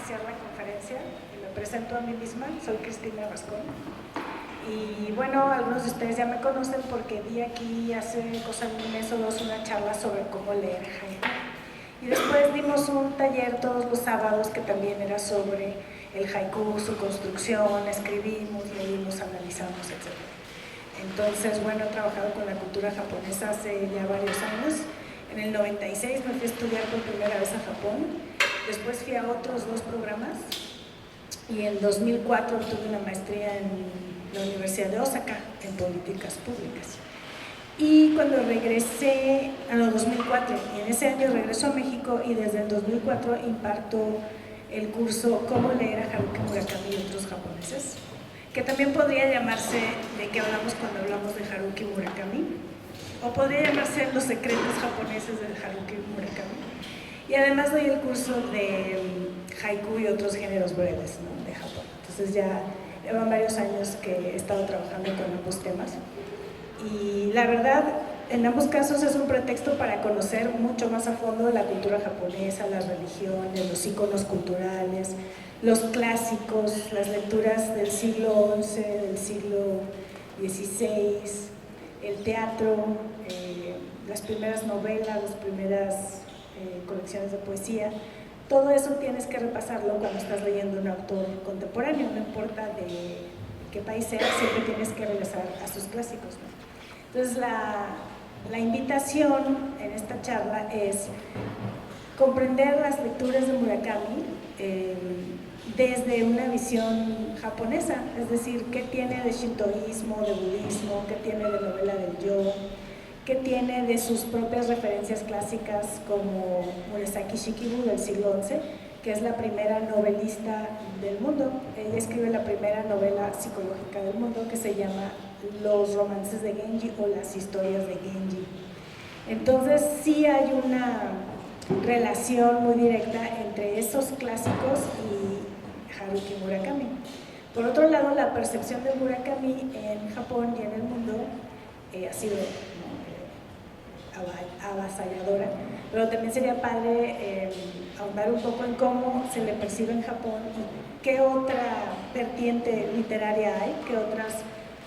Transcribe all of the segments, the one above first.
iniciar la conferencia y me presento a mí misma. Soy Cristina Rascón y bueno, algunos de ustedes ya me conocen porque di aquí hace cosa de un mes o dos una charla sobre cómo leer haiku y después dimos un taller todos los sábados que también era sobre el haiku, su construcción, escribimos, leímos, analizamos, etc. Entonces, bueno, he trabajado con la cultura japonesa hace ya varios años. En el 96 me fui a estudiar por primera vez a Japón, después fui a otros 2 programas y en 2004 obtuve una maestría en la Universidad de Osaka en políticas públicas. Y cuando regresé, 2004, y en ese año regreso a México y desde el 2004 imparto el curso Cómo leer a Haruki Murakami y otros japoneses, que también podría llamarse de qué hablamos cuando hablamos de Haruki Murakami, o podría llamarse Los secretos japoneses de Haruki Murakami. Y además doy el curso de haiku y otros géneros breves, ¿no?, de Japón. Entonces ya llevan varios años que he estado trabajando con ambos temas. Y la verdad, en ambos casos es un pretexto para conocer mucho más a fondo la cultura japonesa, las religiones, los íconos culturales, los clásicos, las lecturas del siglo XI, del siglo XVI, el teatro, las primeras novelas, las primeras colecciones de poesía. Todo eso tienes que repasarlo cuando estás leyendo un autor contemporáneo, no importa de qué país sea, siempre tienes que regresar a sus clásicos, ¿no? Entonces la invitación en esta charla es comprender las lecturas de Murakami desde una visión japonesa, es decir, qué tiene de shintoísmo, de budismo, qué tiene de novela del yo, qué tiene de sus propias referencias clásicas como Murasaki Shikibu del siglo XI, que es la primera novelista del mundo. Ella escribe la primera novela psicológica del mundo que se llama Los romances de Genji o las historias de Genji. Entonces sí hay una relación muy directa entre esos clásicos y Haruki Murakami. Por otro lado, la percepción de Murakami en Japón y en el mundo ha sido avasalladora, pero también sería padre ahondar un poco en cómo se le percibe en Japón y qué otra vertiente literaria hay, qué otras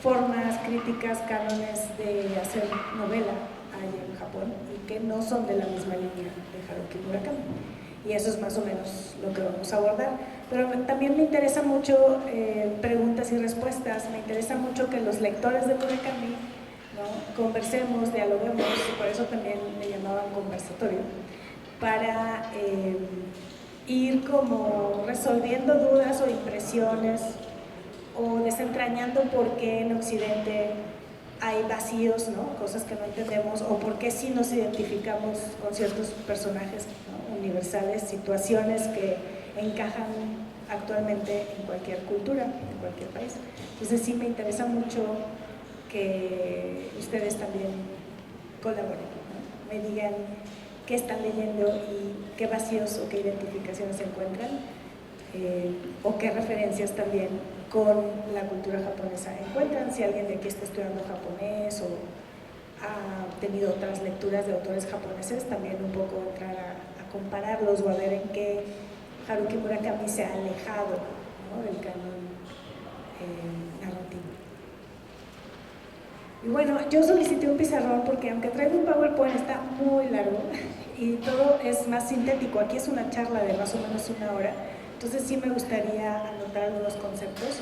formas, críticas, cánones de hacer novela hay en Japón y que no son de la misma línea de Haruki Murakami. Y eso es más o menos lo que vamos a abordar. Pero también me interesa mucho preguntas y respuestas, me interesa mucho que los lectores de Murakami, ¿no?, conversemos, dialoguemos, y por eso también le llamaban conversatorio, para ir como resolviendo dudas o impresiones o desentrañando por qué en Occidente hay vacíos, ¿no?, cosas que no entendemos, o por qué sí nos identificamos con ciertos personajes, ¿no?, universales, situaciones que encajan actualmente en cualquier cultura, en cualquier país. Entonces sí me interesa mucho que ustedes también colaboren, ¿no?, me digan qué están leyendo y qué vacíos o qué identificaciones se encuentran, o qué referencias también con la cultura japonesa encuentran, si alguien de aquí está estudiando japonés o ha tenido otras lecturas de autores japoneses, también un poco entrar a compararlos o a ver en qué Haruki Murakami se ha alejado, ¿no?, del canon narrativo. Y bueno, yo solicité un pizarrón porque aunque traigo un PowerPoint está muy largo y todo es más sintético, aquí es una charla de más o menos 1 hora, entonces sí me gustaría anotar algunos conceptos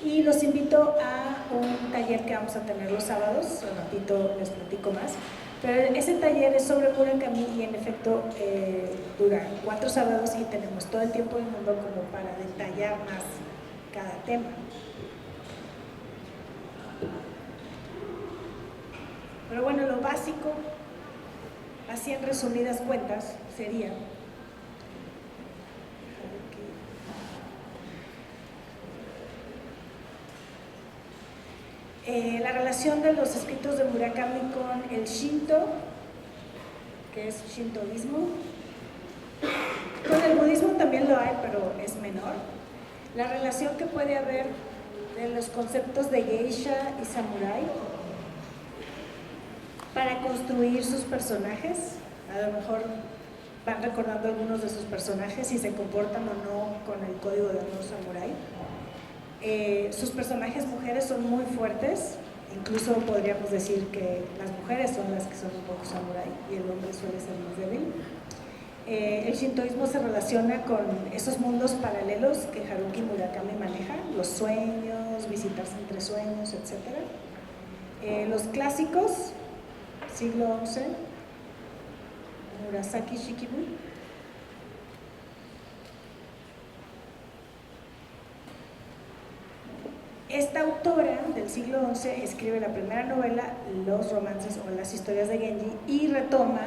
y los invito a un taller que vamos a tener los sábados, un ratito les platico más, pero ese taller es sobre Murakami y en efecto dura 4 sábados y tenemos todo el tiempo del mundo como para detallar más cada tema. Pero bueno, lo básico, así en resumidas cuentas, sería la relación de los escritos de Murakami con el Shinto, que es shintoísmo. Con el budismo también lo hay, pero es menor. La relación que puede haber de los conceptos de geisha y samurái para construir sus personajes. A lo mejor van recordando algunos de sus personajes, si se comportan o no con el código de honor samurái. Sus personajes mujeres son muy fuertes, incluso podríamos decir que las mujeres son las que son un poco samurái y el hombre suele ser más débil. El shintoísmo se relaciona con esos mundos paralelos que Haruki Murakami maneja, los sueños, visitarse entre sueños, etc. Los clásicos, siglo XI, Murasaki Shikibu. Esta autora del siglo XI escribe la primera novela, los romances o las historias de Genji, y retoma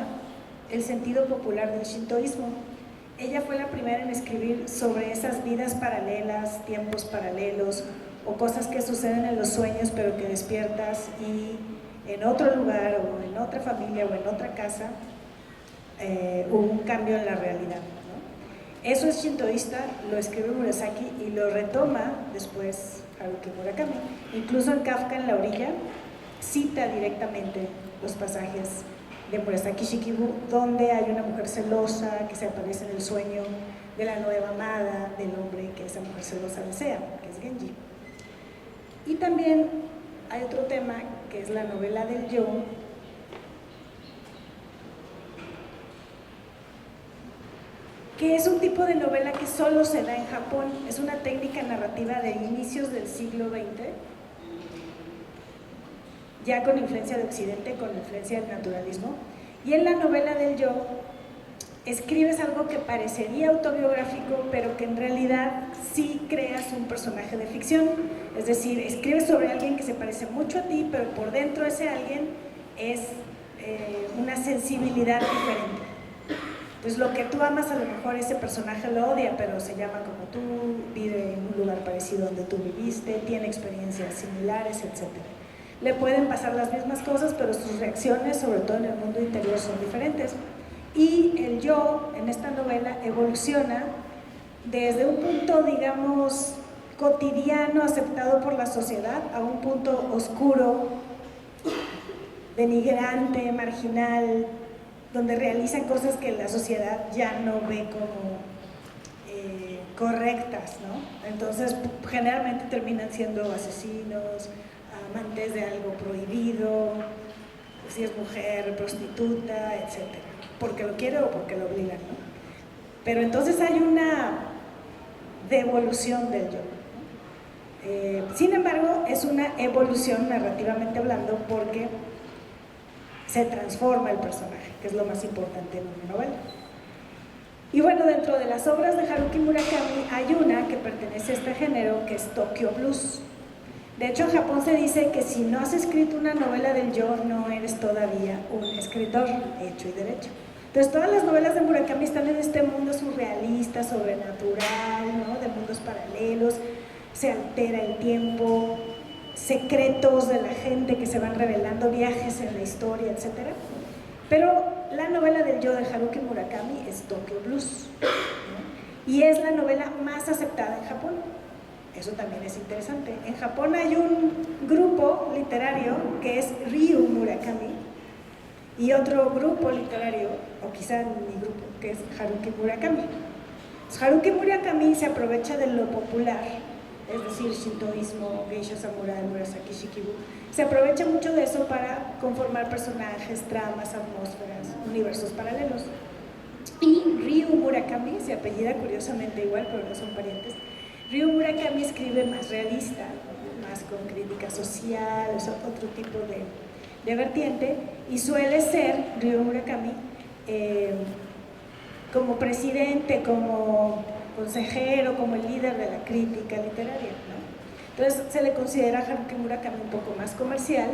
el sentido popular del shintoísmo. Ella fue la primera en escribir sobre esas vidas paralelas, tiempos paralelos o cosas que suceden en los sueños pero que despiertas y en otro lugar o en otra familia o en otra casa hubo un cambio en la realidad, ¿no? Eso es shintoísta, lo escribe Murasaki y lo retoma después Haruki Murakami. Incluso en Kafka en la orilla cita directamente los pasajes de Murasaki Shikibu, donde hay una mujer celosa que se aparece en el sueño de la nueva amada del hombre que esa mujer celosa desea, que es Genji. Y también hay otro tema que es la novela del yo, que es un tipo de novela que solo se da en Japón. Es una técnica narrativa de inicios del siglo XX, ya con influencia de Occidente, con influencia del naturalismo. Y en la novela del yo escribes algo que parecería autobiográfico, pero que en realidad sí creas un personaje de ficción. Es decir, escribes sobre alguien que se parece mucho a ti, pero por dentro ese alguien es una sensibilidad diferente. Entonces lo que tú amas, a lo mejor ese personaje lo odia, pero se llama como tú, vive en un lugar parecido donde tú viviste, tiene experiencias similares, etc. Le pueden pasar las mismas cosas, pero sus reacciones, sobre todo en el mundo interior, son diferentes. Y el yo, en esta novela, evoluciona desde un punto, digamos, cotidiano, aceptado por la sociedad, a un punto oscuro, denigrante, marginal, donde realizan cosas que la sociedad ya no ve como correctas, ¿no? Entonces, generalmente terminan siendo asesinos, amantes de algo prohibido, si es mujer, prostituta, etc. Porque lo quiere o porque lo obligan, ¿no? Pero entonces hay una devolución del yo, ¿no? Sin embargo, es una evolución narrativamente hablando porque se transforma el personaje, que es lo más importante en una novela. Y bueno, dentro de las obras de Haruki Murakami hay una que pertenece a este género, que es Tokyo Blues. De hecho, en Japón se dice que si no has escrito una novela del yo, no eres todavía un escritor hecho y derecho. Entonces, todas las novelas de Murakami están en este mundo surrealista, sobrenatural, ¿no? De mundos paralelos, se altera el tiempo, secretos de la gente que se van revelando, viajes en la historia, etc. Pero la novela del yo de Haruki Murakami es Tokyo Blues, ¿no? Y es la novela más aceptada en Japón. Eso también es interesante. En Japón hay un grupo literario que es Ryu Murakami y otro grupo literario, o quizá mi grupo, que es Haruki Murakami. Haruki Murakami se aprovecha de lo popular, es decir, shintoísmo, geisha samurai, Murasaki Shikibu, se aprovecha mucho de eso para conformar personajes, tramas, atmósferas, universos paralelos. Y Ryu Murakami se apellida curiosamente igual, pero no son parientes. Ryu Murakami escribe más realista, más con crítica social, es otro tipo de vertiente, y suele ser Ryu Murakami como presidente, como consejero, como el líder de la crítica literaria, ¿no? Entonces se le considera a Haruki Murakami un poco más comercial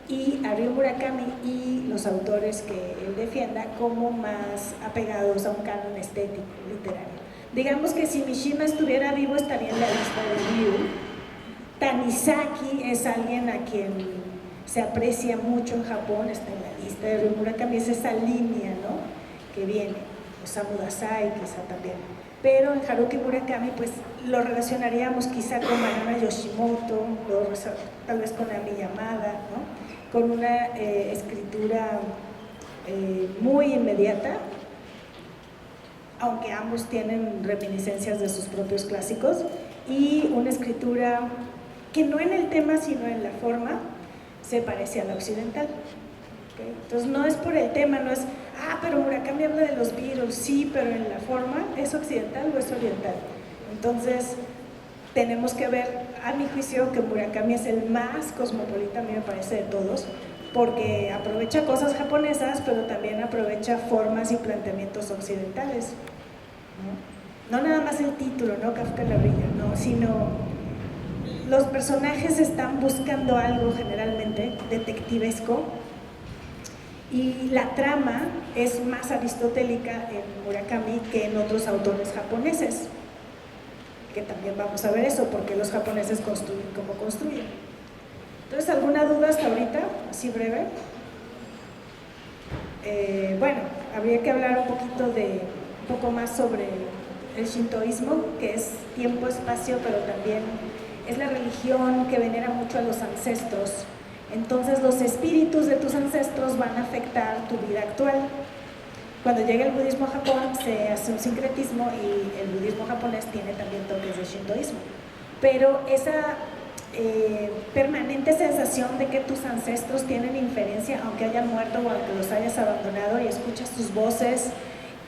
y a Ryu Murakami y los autores que él defienda como más apegados a un canon estético literario. Digamos que si Mishima estuviera vivo estaría en la lista de Ryu. Tanizaki es alguien a quien se aprecia mucho en Japón, está en la lista de Ryu Murakami, es esa línea, ¿no? Que viene, Osamu Dazai quizá también. Pero en Haruki Murakami pues lo relacionaríamos quizá con Manana Yoshimoto, tal vez con Ami Yamada, ¿no? Con una escritura muy inmediata, aunque ambos tienen reminiscencias de sus propios clásicos, y una escritura que no en el tema, sino en la forma, se parece a la occidental. ¿Okay? Entonces no es por el tema, no es, pero Murakami habla de los Beatles, sí, pero en la forma, ¿es occidental o es oriental? Entonces tenemos que ver, a mi juicio, que Murakami es el más cosmopolita, a mí me parece, de todos, porque aprovecha cosas japonesas, pero también aprovecha formas y planteamientos occidentales, ¿no? No nada más el título, ¿no? Kafka en la orilla, no, sino los personajes están buscando algo generalmente detectivesco, y la trama es más aristotélica en Murakami que en otros autores japoneses, que también vamos a ver eso, porque los japoneses construyen como construyen. Entonces, ¿alguna duda hasta ahorita? Así breve. Bueno, habría que hablar un poco más sobre el shintoísmo, que es tiempo, espacio, pero también es la religión que venera mucho a los ancestros. Entonces los espíritus de tus ancestros van a afectar tu vida actual. Cuando llega el budismo a Japón se hace un sincretismo y el budismo japonés tiene también toques de shintoísmo. Pero esa permanente sensación de que tus ancestros tienen inferencia, aunque hayan muerto o aunque los hayas abandonado, y escuchas sus voces,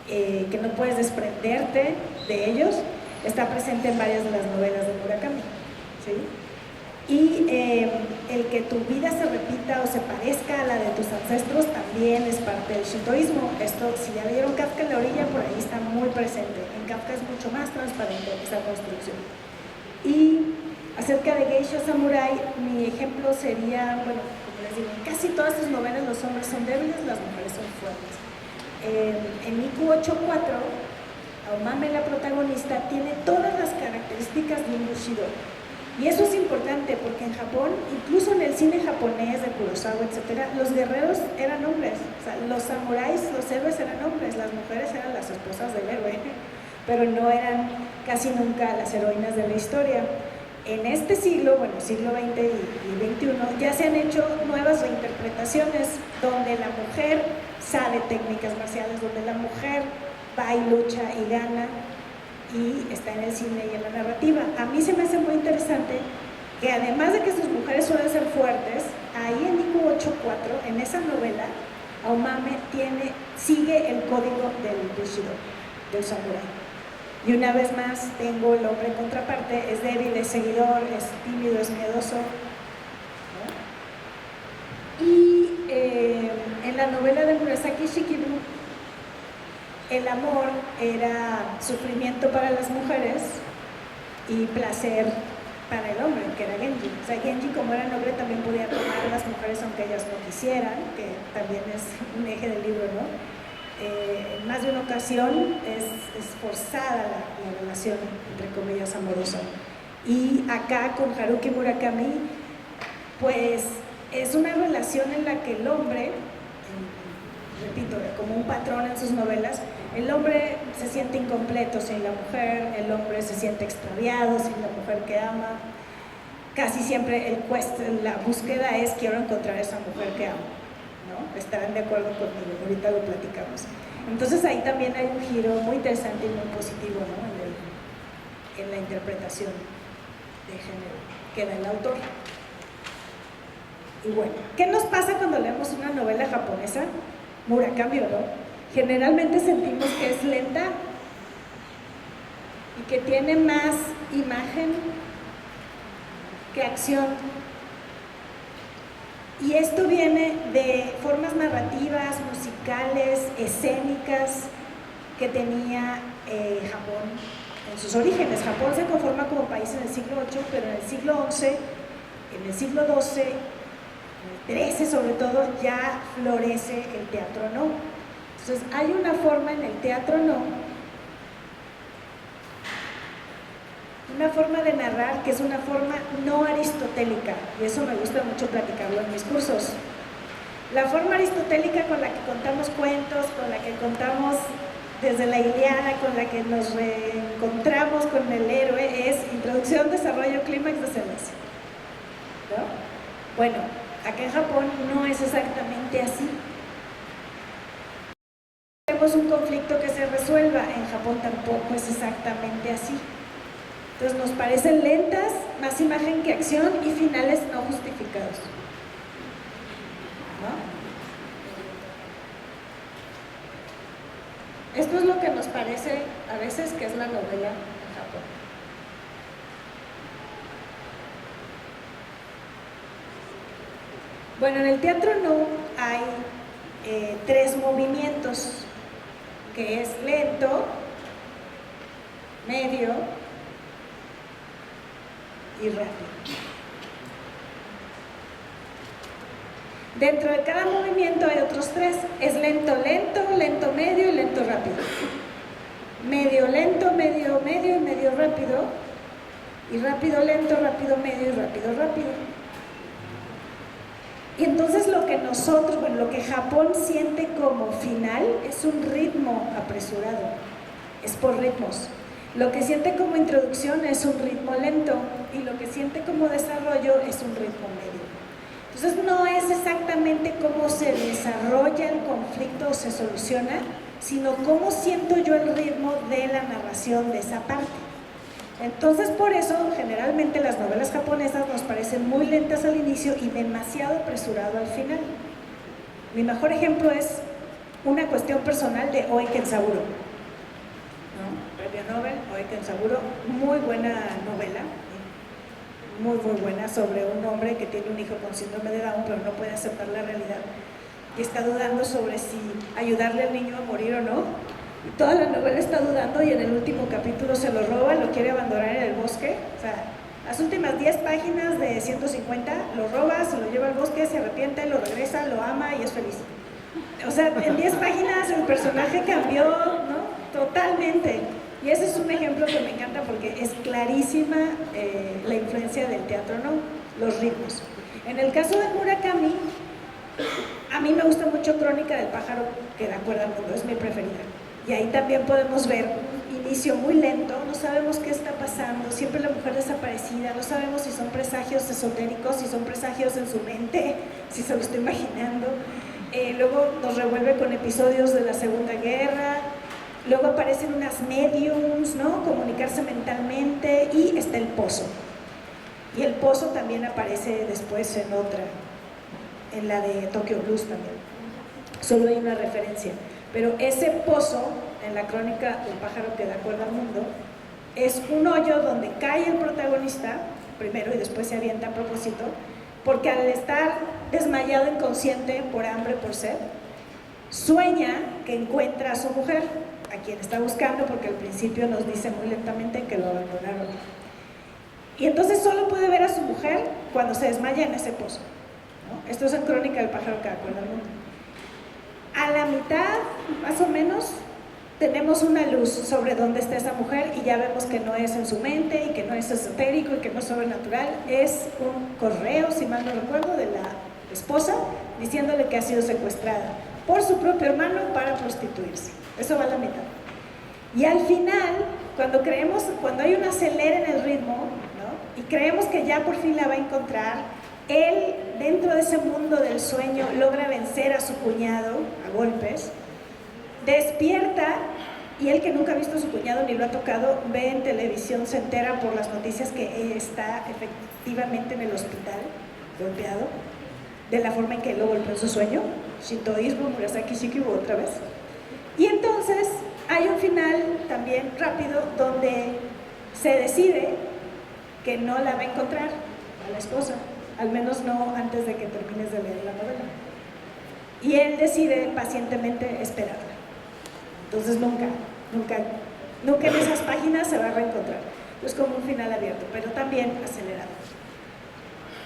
que no puedes desprenderte de ellos, está presente en varias de las novelas de Murakami, ¿sí? Y el que tu vida se repita o se parezca a la de tus ancestros también es parte del shintoísmo. Esto, si ya leyeron Kafka en la orilla, por ahí está muy presente. En Kafka es mucho más transparente esa construcción. Y acerca de Geisha Samurai, mi ejemplo sería, bueno, como les digo, en casi todas sus novelas los hombres son débiles, las mujeres son fuertes. En Miku 8-4, Aomame, la protagonista, tiene todas las características de un bushido. Y eso es importante porque en Japón, incluso en el cine japonés de Kurosawa, etc., los guerreros eran hombres. O sea, los samuráis, los héroes eran hombres, las mujeres eran las esposas del héroe, pero no eran casi nunca las heroínas de la historia. En este siglo, bueno, siglo XX y XXI, ya se han hecho nuevas reinterpretaciones donde la mujer sabe técnicas marciales, donde la mujer va y lucha y gana, y está en el cine y en la narrativa. A mí se me hace muy interesante que además de que sus mujeres suelen ser fuertes, ahí en Miku 8-4, en esa novela, Aomame sigue el código del bushido, del samurái. Y una vez más tengo el hombre contraparte, es débil, es seguidor, es tímido, es miedoso, ¿no? Y en la novela de Murasaki Shikibu, el amor era sufrimiento para las mujeres y placer para el hombre, que era Genji. O sea, Genji, como era noble, también podía tomar a las mujeres aunque ellas no quisieran, que también es un eje del libro, ¿no? En más de una ocasión es forzada la relación, entre comillas, amorosa. Y acá con Haruki Murakami, pues es una relación en la que el hombre, repito, como un patrón en sus novelas, el hombre se siente incompleto sin la mujer, el hombre se siente extraviado sin la mujer que ama. Casi siempre la búsqueda es: quiero encontrar a esa mujer que amo, ¿no? Estarán de acuerdo conmigo, ahorita lo platicamos. Entonces ahí también hay un giro muy interesante y muy positivo, ¿no? en la interpretación de género que da el autor. Y bueno, ¿qué nos pasa cuando leemos una novela japonesa? Murakami, ¿no? Generalmente sentimos que es lenta y que tiene más imagen que acción. Y esto viene de formas narrativas, musicales, escénicas que tenía Japón en sus orígenes. Japón se conforma como país en el siglo VIII, pero en el siglo XI, en el siglo XII, en el XIII sobre todo, ya florece el teatro no. Entonces hay una forma en el teatro no, una forma de narrar que es una forma no aristotélica, y eso me gusta mucho platicarlo en mis cursos. La forma aristotélica con la que contamos cuentos, con la que contamos desde la Ilíada, con la que nos reencontramos con el héroe, es introducción, desarrollo, clímax, desenlace, ¿no? Bueno, acá en Japón no es exactamente así. queremos un conflicto que se resuelva. En Japón tampoco es exactamente así. Entonces nos parecen lentas, más imagen que acción y finales no justificados, ¿no? Esto es lo que nos parece a veces que es la novela en Japón. Bueno, en el teatro no hay 3 movimientos, que es lento, medio y rápido. Dentro de cada movimiento hay otros 3, es lento, lento, lento, medio y lento, rápido. Medio, lento, medio, medio y medio, rápido. Y rápido, lento, rápido, medio y rápido, rápido. Y entonces lo que nosotros, bueno, lo que Japón siente como final es un ritmo apresurado, es por ritmos. Lo que siente como introducción es un ritmo lento y lo que siente como desarrollo es un ritmo medio. Entonces no es exactamente cómo se desarrolla el conflicto o se soluciona, sino cómo siento yo el ritmo de la narración de esa parte. Entonces por eso generalmente las novelas japonesas nos parecen muy lentas al inicio y demasiado apresurado al final. Mi mejor ejemplo es Una cuestión personal de Oe Kensaburo, ¿no? Premio Nobel, Oe Kensaburo, muy buena novela, muy buena, sobre un hombre que tiene un hijo con síndrome de Down pero no puede aceptar la realidad y está dudando sobre si ayudarle al niño a morir o no. Y toda la novela está dudando y en el último capítulo se lo roba, lo quiere abandonar en el bosque. O sea, las últimas 10 páginas de 150 lo roba, se lo lleva al bosque, se arrepiente, lo regresa, lo ama y es feliz. O sea, en 10 páginas el personaje cambió, ¿no? Totalmente. Y ese es un ejemplo que me encanta porque es clarísima la influencia del teatro, ¿no? Los ritmos. En el caso de Murakami, a mí me gusta mucho Crónica del pájaro que da cuerda al mundo, es mi preferida. Y ahí también podemos ver un inicio muy lento, no sabemos qué está pasando, siempre la mujer desaparecida, no sabemos si son presagios esotéricos, si son presagios en su mente, si se lo está imaginando. Luego nos revuelve con episodios de la Segunda Guerra, luego aparecen unas mediums, ¿no? Comunicarse mentalmente, y está el pozo. Y el pozo también aparece después en otra, en la de Tokyo Blues también. Solo hay una referencia. Pero ese pozo, en la Crónica del pájaro que da cuerda al mundo, es un hoyo donde cae el protagonista, primero y después se avienta a propósito, porque al estar desmayado inconsciente por hambre, por sed, sueña que encuentra a su mujer, a quien está buscando, porque al principio nos dice muy lentamente que lo abandonaron. Y entonces solo puede ver a su mujer cuando se desmaya en ese pozo, ¿no? Esto es en Crónica del pájaro que da cuerda al mundo. A la mitad, más o menos, tenemos una luz sobre dónde está esa mujer y ya vemos que no es en su mente y que no es esotérico y que no es sobrenatural. Es un correo, si mal no recuerdo, de la esposa diciéndole que ha sido secuestrada por su propio hermano para prostituirse. Eso va a la mitad. Y al final, cuando hay un acelere en el ritmo, ¿no? Y creemos que ya por fin la va a encontrar, él, dentro de ese mundo del sueño, logra vencer a su cuñado a golpes, despierta, y él, que nunca ha visto a su cuñado ni lo ha tocado, ve en televisión, se entera por las noticias que está efectivamente en el hospital, golpeado, de la forma en que él lo golpeó en su sueño, shintoísmo, Murasaki Shikibu otra vez. Y entonces hay un final también rápido donde se decide que no la va a encontrar a la esposa, al menos no antes de que termines de leer la novela. Y él decide pacientemente esperarla. Entonces nunca en esas páginas se va a reencontrar. Es como un final abierto, pero también acelerado.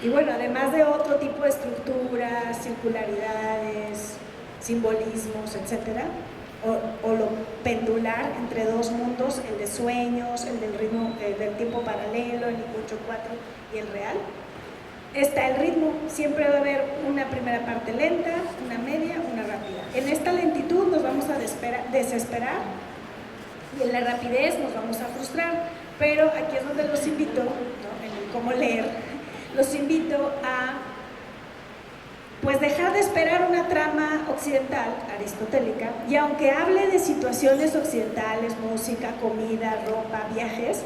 Y bueno, además de otro tipo de estructuras, circularidades, simbolismos, etcétera, o lo pendular entre dos mundos, el de sueños, el del ritmo, del tiempo paralelo, el 8/4 y el real. Está el ritmo, siempre va a haber una primera parte lenta, una media, una rápida. En esta lentitud nos vamos a desesperar y en la rapidez nos vamos a frustrar, pero aquí es donde los invito, ¿no? En el cómo leer, los invito a pues dejar de esperar una trama occidental, aristotélica, y aunque hable de situaciones occidentales, música, comida, ropa, viajes,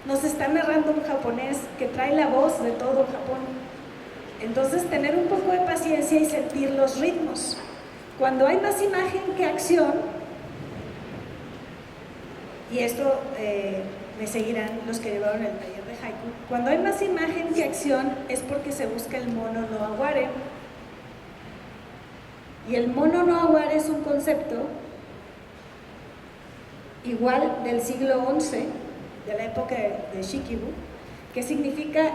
nos está narrando un japonés que trae la voz de todo Japón. Entonces, tener un poco de paciencia y sentir los ritmos. Cuando hay más imagen que acción, y esto me seguirán los que llevaron el taller de haiku, cuando hay más imagen que acción es porque se busca el mono no aware. Y el mono no aware es un concepto igual del siglo XI, de la época de Shikibu, que significa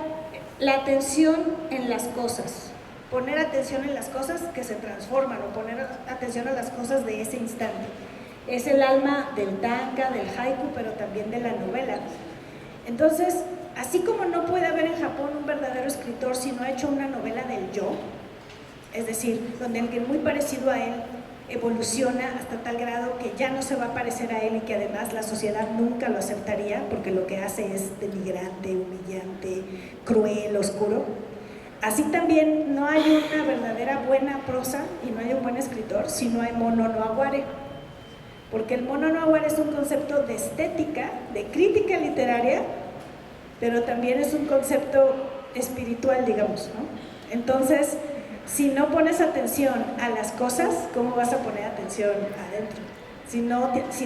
la atención en las cosas, poner atención en las cosas que se transforman o poner atención a las cosas de ese instante. Es el alma del tanka, del haiku, pero también de la novela. Entonces, así como no puede haber en Japón un verdadero escritor si no ha hecho una novela del yo, es decir, donde alguien muy parecido a él evoluciona hasta tal grado que ya no se va a parecer a él y que además la sociedad nunca lo aceptaría porque lo que hace es denigrante, humillante, cruel, oscuro. Así también no hay una verdadera buena prosa y no hay un buen escritor si no hay mono no aware, porque el mono no aware es un concepto de estética, de crítica literaria, pero también es un concepto espiritual, digamos, ¿no? Entonces, si no pones atención a las cosas, ¿cómo vas a poner atención adentro? Si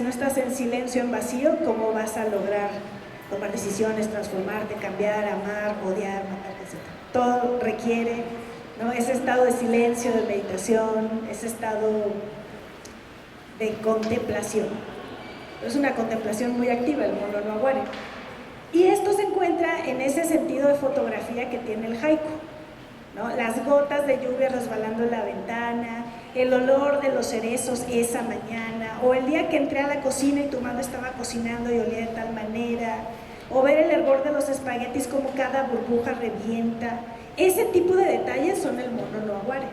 no estás en silencio, en vacío, ¿cómo vas a lograr tomar decisiones, transformarte, cambiar, amar, odiar, matar, etc.? Todo requiere, ¿no?, ese estado de silencio, de meditación, ese estado de contemplación. Es una contemplación muy activa el mono no aware. Y esto se encuentra en ese sentido de fotografía que tiene el haiku, ¿no? Las gotas de lluvia resbalando en la ventana, el olor de los cerezos esa mañana, o el día que entré a la cocina y tu mamá estaba cocinando y olía de tal manera, o ver el hervor de los espaguetis como cada burbuja revienta. Ese tipo de detalles son el mono no aware.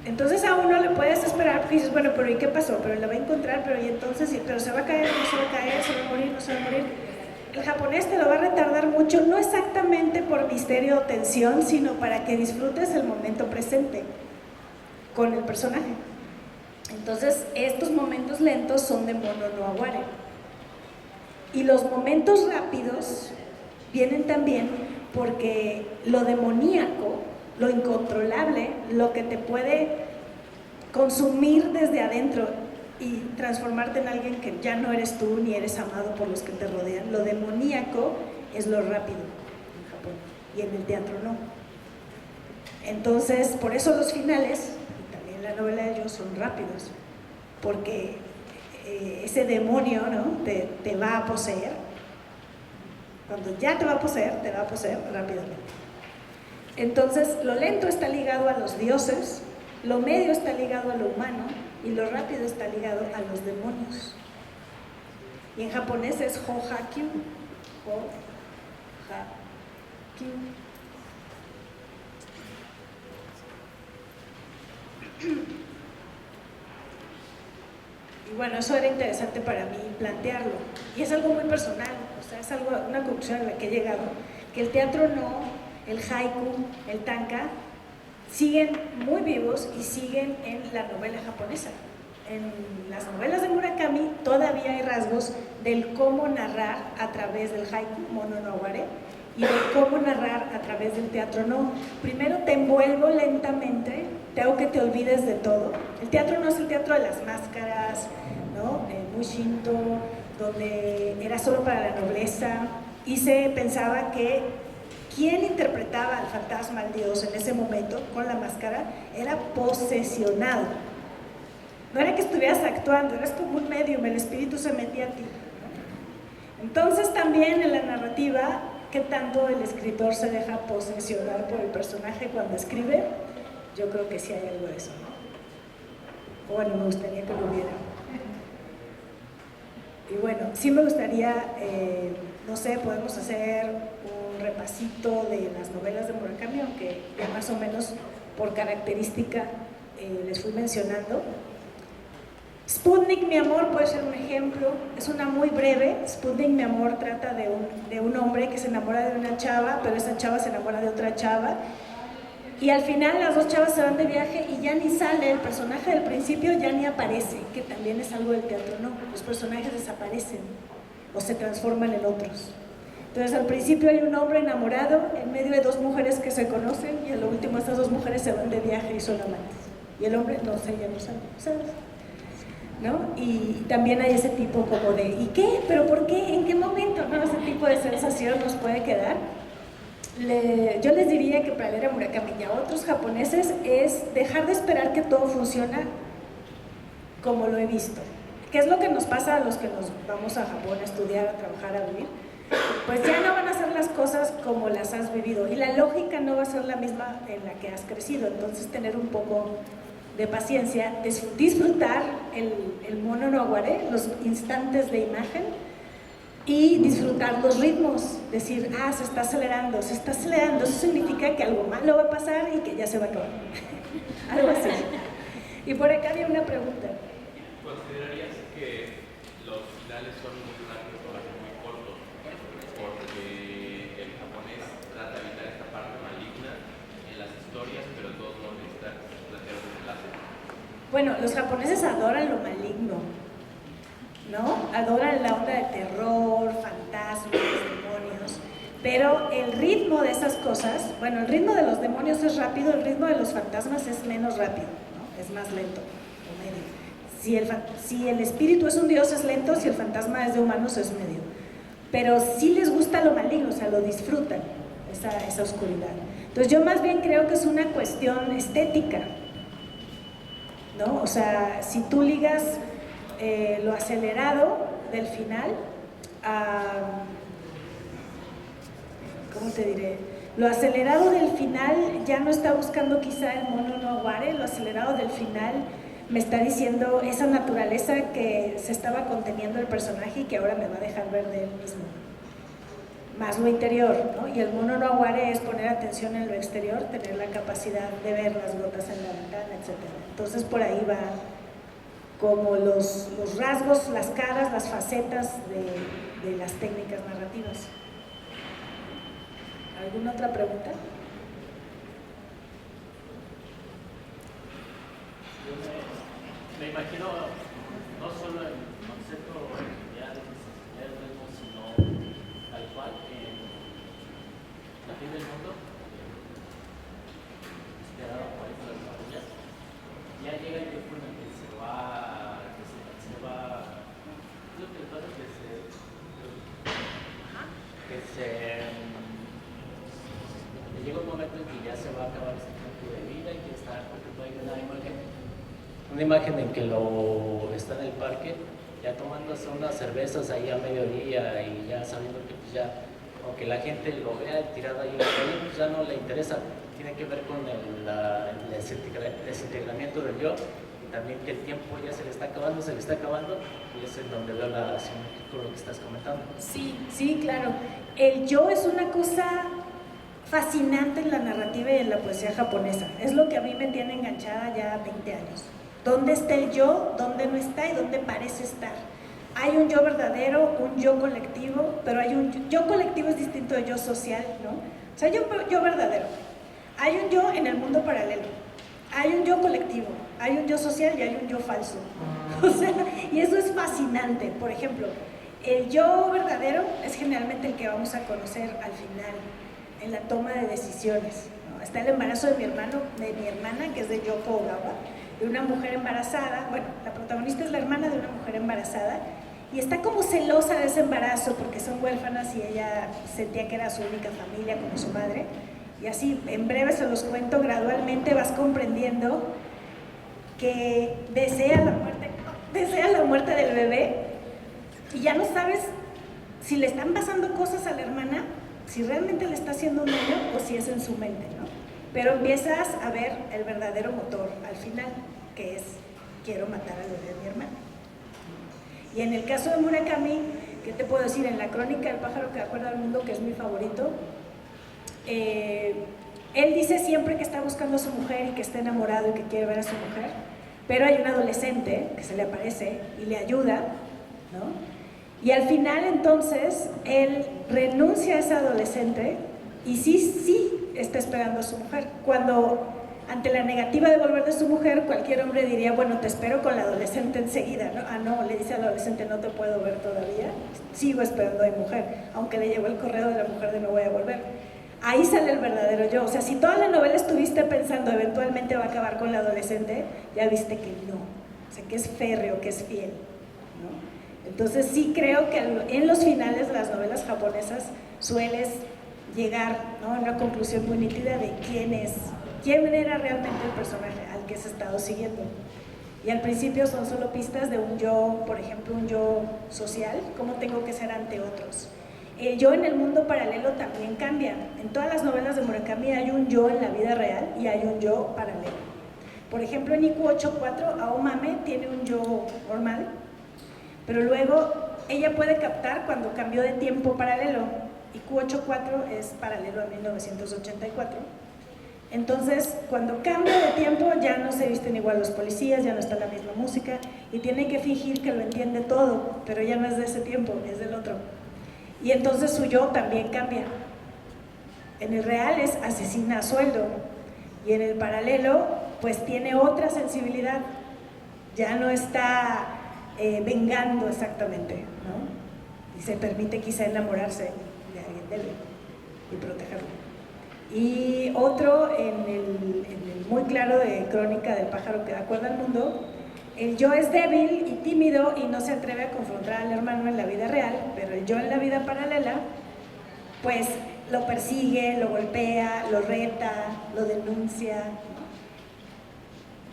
Entonces a uno le puedes esperar porque dices, bueno, pero ¿y qué pasó? Pero la va a encontrar, pero ¿y entonces? ¿Pero se va a caer? ¿No se va a caer? ¿Se va a morir? ¿No se va a morir? El japonés te lo va a retardar mucho, no exactamente por misterio o tensión, sino para que disfrutes el momento presente con el personaje. Entonces, estos momentos lentos son de mono no aware. Y los momentos rápidos vienen también porque lo demoníaco, lo incontrolable, lo que te puede consumir desde adentro y transformarte en alguien que ya no eres tú ni eres amado por los que te rodean. Lo demoníaco es lo rápido en Japón y en el teatro no. Entonces, por eso los finales, y también la novela de ellos, son rápidos, porque ese demonio, ¿no?, te va a poseer. Cuando ya te va a poseer rápidamente. Entonces, lo lento está ligado a los dioses, lo medio está ligado a lo humano, y lo rápido está ligado a los demonios. Y en japonés es Ho-Ha-Kyu. Ho-Ha-Kyu. Y bueno, eso era interesante para mí plantearlo. Y es algo muy personal, o sea, es algo, una conclusión a la que he llegado, que el teatro no, el haiku, el tanka, siguen muy vivos y siguen en la novela japonesa. En las novelas de Murakami todavía hay rasgos del cómo narrar a través del haiku, mono no aware, y de cómo narrar a través del teatro no. Primero te envuelvo lentamente, te hago que te olvides de todo. El teatro no es el teatro de las máscaras, ¿no?, muy shinto, donde era solo para la nobleza, y se pensaba que quien interpretaba al fantasma, al dios, en ese momento, con la máscara, era posesionado. No era que estuvieras actuando, eras como un medium, el espíritu se metía a ti. Entonces también en la narrativa, ¿qué tanto el escritor se deja posesionar por el personaje cuando escribe? Yo creo que sí hay algo de eso, ¿no? O bueno, me gustaría que lo hubiera. Y bueno, sí me gustaría, no sé, podemos hacer un repasito de las novelas de Murakami, aunque ya más o menos por característica les fui mencionando. Sputnik, mi amor, puede ser un ejemplo, es una muy breve. Sputnik, mi amor, trata de un hombre que se enamora de una chava, pero esa chava se enamora de otra chava, Y al final las dos chavas se van de viaje y ya ni sale, el personaje del principio ya ni aparece, que también es algo del teatro, no, los personajes desaparecen o se transforman en otros. Entonces al principio hay un hombre enamorado en medio de dos mujeres que se conocen y a lo último estas dos mujeres se van de viaje y son amantes. Y el hombre no sé, ya no sabe, ¿sabes? ¿No? Y también hay ese tipo como de ¿y qué? ¿Pero por qué? ¿En qué momento? ¿No? Ese tipo de sensación nos puede quedar. Yo les diría que para leer a Murakami y a otros japoneses es dejar de esperar que todo funciona como lo he visto. ¿Qué es lo que nos pasa a los que nos vamos a Japón a estudiar, a trabajar, a vivir? Pues ya no van a ser las cosas como las has vivido y la lógica no va a ser la misma en la que has crecido. Entonces tener un poco de paciencia, disfrutar el mono no aguare, los instantes de imagen, y disfrutar los ritmos, decir, se está acelerando, eso significa que algo malo va a pasar y que ya se va a acabar, algo así. Y por acá había una pregunta. ¿Considerarías que los finales son muy rápidos o muy cortos? Porque el japonés trata de evitar esta parte maligna en las historias, pero todos no necesitan plantear un enlace. Bueno, los japoneses adoran lo maligno, ¿no? Adoran la onda de terror, fantasmas, demonios, pero el ritmo de esas cosas, bueno, el ritmo de los demonios es rápido, el ritmo de los fantasmas es menos rápido, ¿no? Es más lento, o medio. Si el espíritu es un dios es lento, si el fantasma es de humanos es medio. Pero sí les gusta lo maligno, o sea, lo disfrutan, esa oscuridad. Entonces yo más bien creo que es una cuestión estética, ¿no? O sea, si tú ligas lo acelerado del final ¿cómo te diré? Lo acelerado del final ya no está buscando quizá el mono no aguare, lo acelerado del final me está diciendo esa naturaleza que se estaba conteniendo el personaje y que ahora me va a dejar ver de él mismo. Más lo interior, ¿no? Y el mono no aguare es poner atención en lo exterior, tener la capacidad de ver las gotas en la ventana, etc. Entonces por ahí va como los rasgos, las caras, las facetas de las técnicas narrativas. ¿Alguna otra pregunta? Me imagino no solo el concepto ya de necesidad del ritmo, sino tal cual en la fin del mundo, inspirado por estas batallas, ya llega el tiempo en el que se va, lo que pasa es que llega un momento en que ya se va a acabar ese tiempo de vida y que está, porque hay una imagen en que lo está en el parque ya tomándose unas cervezas ahí a mediodía y ya sabiendo que pues ya, aunque la gente lo vea tirado ahí en la calle, pues ya no le interesa. Tiene que ver con el desintegramiento del yo y también que el tiempo ya se le está acabando y es en donde veo la similitud con lo que estás comentando. Sí, claro. El yo es una cosa fascinante en la narrativa y en la poesía japonesa. Es lo que a mí me tiene enganchada ya 20 años. ¿Dónde está el yo? ¿Dónde no está? ¿Y dónde parece estar? Hay un yo verdadero, un yo colectivo, pero hay un yo colectivo es distinto de yo social, ¿no? O sea, yo verdadero. Hay un yo en el mundo paralelo. Hay un yo colectivo, hay un yo social y hay un yo falso. O sea, y eso es fascinante. Por ejemplo, el yo verdadero es generalmente el que vamos a conocer al final, en la toma de decisiones, ¿no? Está el embarazo de mi hermana, que es de Yoko Ogawa, de una mujer embarazada. Bueno, la protagonista es la hermana de una mujer embarazada y está como celosa de ese embarazo porque son huérfanas y ella sentía que era su única familia como su madre. Y así, en breve se los cuento, gradualmente vas comprendiendo que desea la muerte del bebé y ya no sabes si le están pasando cosas a la hermana, si realmente le está haciendo un daño o si es en su mente, ¿no? Pero empiezas a ver el verdadero motor al final, que es quiero matar al bebé de mi hermana. Y en el caso de Murakami, ¿qué te puedo decir? En la crónica del pájaro que acuerda al mundo, que es mi favorito, él dice siempre que está buscando a su mujer y que está enamorado y que quiere ver a su mujer, pero hay un adolescente que se le aparece y le ayuda, ¿no? Y al final entonces él renuncia a ese adolescente y sí está esperando a su mujer. Cuando ante la negativa de volver de su mujer, cualquier hombre diría, bueno, te espero con la adolescente enseguida, ¿no? Ah, no, le dice al adolescente, no te puedo ver todavía, sigo esperando a mi mujer, aunque le llegó el correo de la mujer de me voy a volver. Ahí sale el verdadero yo. O sea, si toda la novela estuviste pensando eventualmente va a acabar con la adolescente, ya viste que no. O sea, que es férreo, que es fiel, ¿no? Entonces sí creo que en los finales de las novelas japonesas sueles llegar, ¿no?, a una conclusión muy nítida de quién era realmente el personaje al que has estado siguiendo. Y al principio son solo pistas de un yo, por ejemplo, un yo social, cómo tengo que ser ante otros. El yo en el mundo paralelo también cambia. En todas las novelas de Murakami hay un yo en la vida real y hay un yo paralelo. Por ejemplo, en IQ 84, Aomame tiene un yo normal, pero luego ella puede captar cuando cambió de tiempo paralelo. IQ 84 es paralelo a 1984. Entonces, cuando cambia de tiempo, ya no se visten igual los policías, ya no está la misma música y tiene que fingir que lo entiende todo, pero ya no es de ese tiempo, es del otro. Y entonces su yo también cambia. En el real es asesina a sueldo y en el paralelo, pues tiene otra sensibilidad. Ya no está vengando exactamente, ¿no? Y se permite quizá enamorarse de alguien de él y protegerlo. Y otro, en el muy claro de Crónica del pájaro que da cuerda al mundo, el yo es débil y tímido y no se atreve a confrontar al hermano en la vida real, pero el yo en la vida paralela, pues lo persigue, lo golpea, lo reta, lo denuncia, ¿no?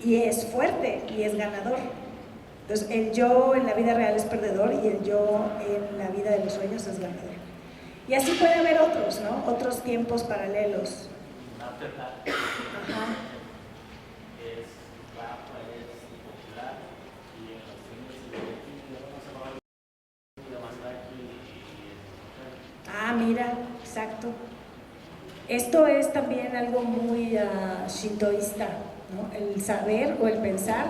Y es fuerte y es ganador. Entonces el yo en la vida real es perdedor y el yo en la vida de los sueños es ganador. Y así puede haber otros, ¿no? Otros tiempos paralelos. After Dark. Ajá. Es rap, es popular, y en los filmes y lo más Ah, mira, exacto. Esto es también algo muy shintoísta, ¿no? El saber o el pensar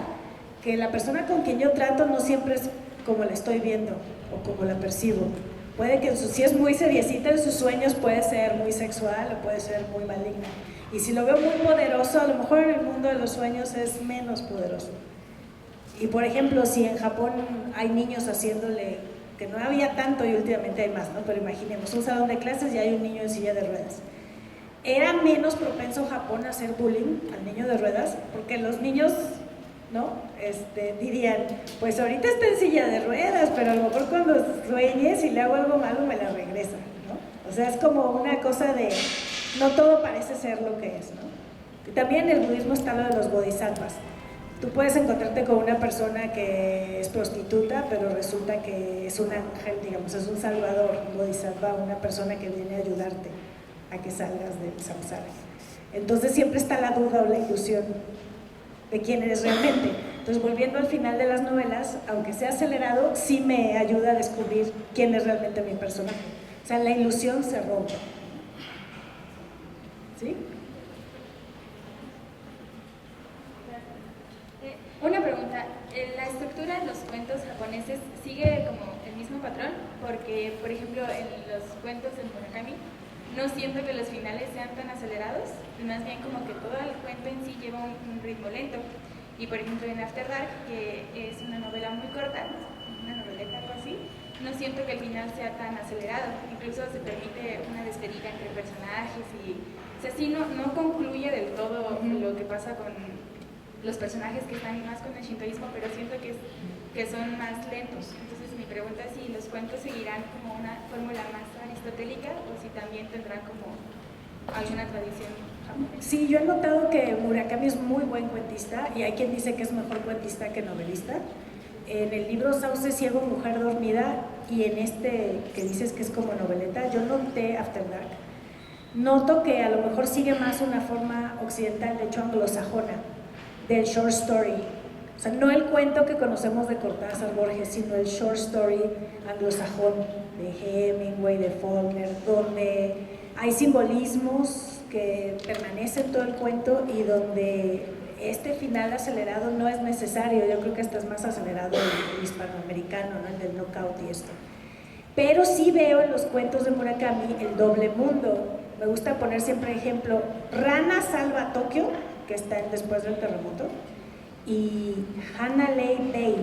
que la persona con quien yo trato no siempre es como la estoy viendo o como la percibo. Puede que si es muy seriecita en sus sueños puede ser muy sexual o puede ser muy maligna. Y si lo veo muy poderoso, a lo mejor en el mundo de los sueños es menos poderoso. Y por ejemplo, si en Japón hay niños haciéndole, que no había tanto y últimamente hay más, ¿no? Pero imaginemos un salón de clases y hay un niño en silla de ruedas. Era menos propenso Japón a hacer bullying al niño de ruedas, porque los niños, ¿no? Dirían, pues ahorita está en silla de ruedas, pero a lo mejor cuando sueñe, si le hago algo malo, me la regresa, ¿no? O sea, es como una cosa de, no todo parece ser lo que es, ¿no? Y también en el budismo está lo de los bodhisattvas. Tú puedes encontrarte con una persona que es prostituta, pero resulta que es un ángel, digamos, es un salvador, un bodhisattva, una persona que viene a ayudarte a que salgas del samsara. Entonces siempre está la duda o la ilusión de quién eres realmente. Entonces, volviendo al final de las novelas, aunque sea acelerado, sí me ayuda a descubrir quién es realmente mi personaje. O sea, la ilusión se rompe. ¿Sí? Una pregunta, ¿la estructura de los cuentos japoneses sigue como el mismo patrón? Porque, por ejemplo, en los cuentos de Murakami, no siento que los finales sean tan acelerados, y más bien como que todo el cuento en sí lleva un ritmo lento. Y por ejemplo en After Dark, que es una novela muy corta, una noveleta algo así, no siento que el final sea tan acelerado, incluso se permite una despedida entre personajes y, o sea, sí no concluye del todo lo que pasa con los personajes que están más con el shintoísmo, pero siento que son más lentos. Entonces mi pregunta es si los cuentos seguirán como una fórmula más aristotélica o si también tendrán como alguna tradición japonesa. Sí, yo he notado que Murakami es muy buen cuentista y hay quien dice que es mejor cuentista que novelista. En el libro Sauce Ciego, Mujer Dormida, y en este que dices que es como noveleta, yo noté After Dark. Noto que a lo mejor sigue más una forma occidental, de hecho anglosajona, del short story. O sea, no el cuento que conocemos de Cortázar, Borges, sino el short story anglosajón de Hemingway, de Faulkner, donde hay simbolismos que permanecen todo el cuento y donde este final acelerado no es necesario. Yo creo que este es más acelerado el hispanoamericano, ¿no? El del knockout y esto. Pero sí veo en los cuentos de Murakami el doble mundo. me gusta poner siempre ejemplo, Rana salva a Tokio, que está en Después del terremoto, y Hanalei Bay,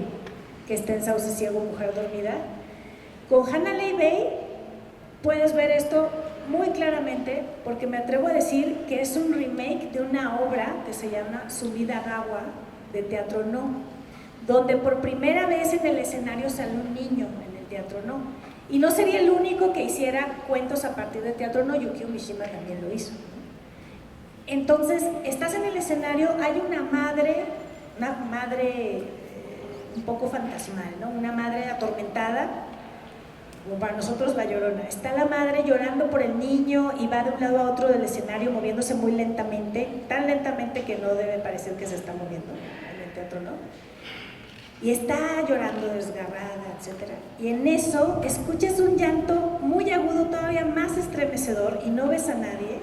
que está en Sauce Ciego, Mujer Dormida. Con Hanalei Bay puedes ver esto muy claramente, porque me atrevo a decir que es un remake de una obra que se llama Sumidagawa, de Teatro No, donde por primera vez en el escenario sale un niño en el Teatro No. Y no sería el único que hiciera cuentos a partir de Teatro No, Yukio Mishima también lo hizo. Entonces, estás en el escenario, hay una madre un poco fantasmal, ¿no? Una madre atormentada, como para nosotros la Llorona. Está la madre llorando por el niño y va de un lado a otro del escenario moviéndose muy lentamente, tan lentamente que no debe parecer que se está moviendo en el teatro, ¿no? Y está llorando desgarrada, etc. Y en eso escuchas un llanto muy agudo, todavía más estremecedor, y no ves a nadie.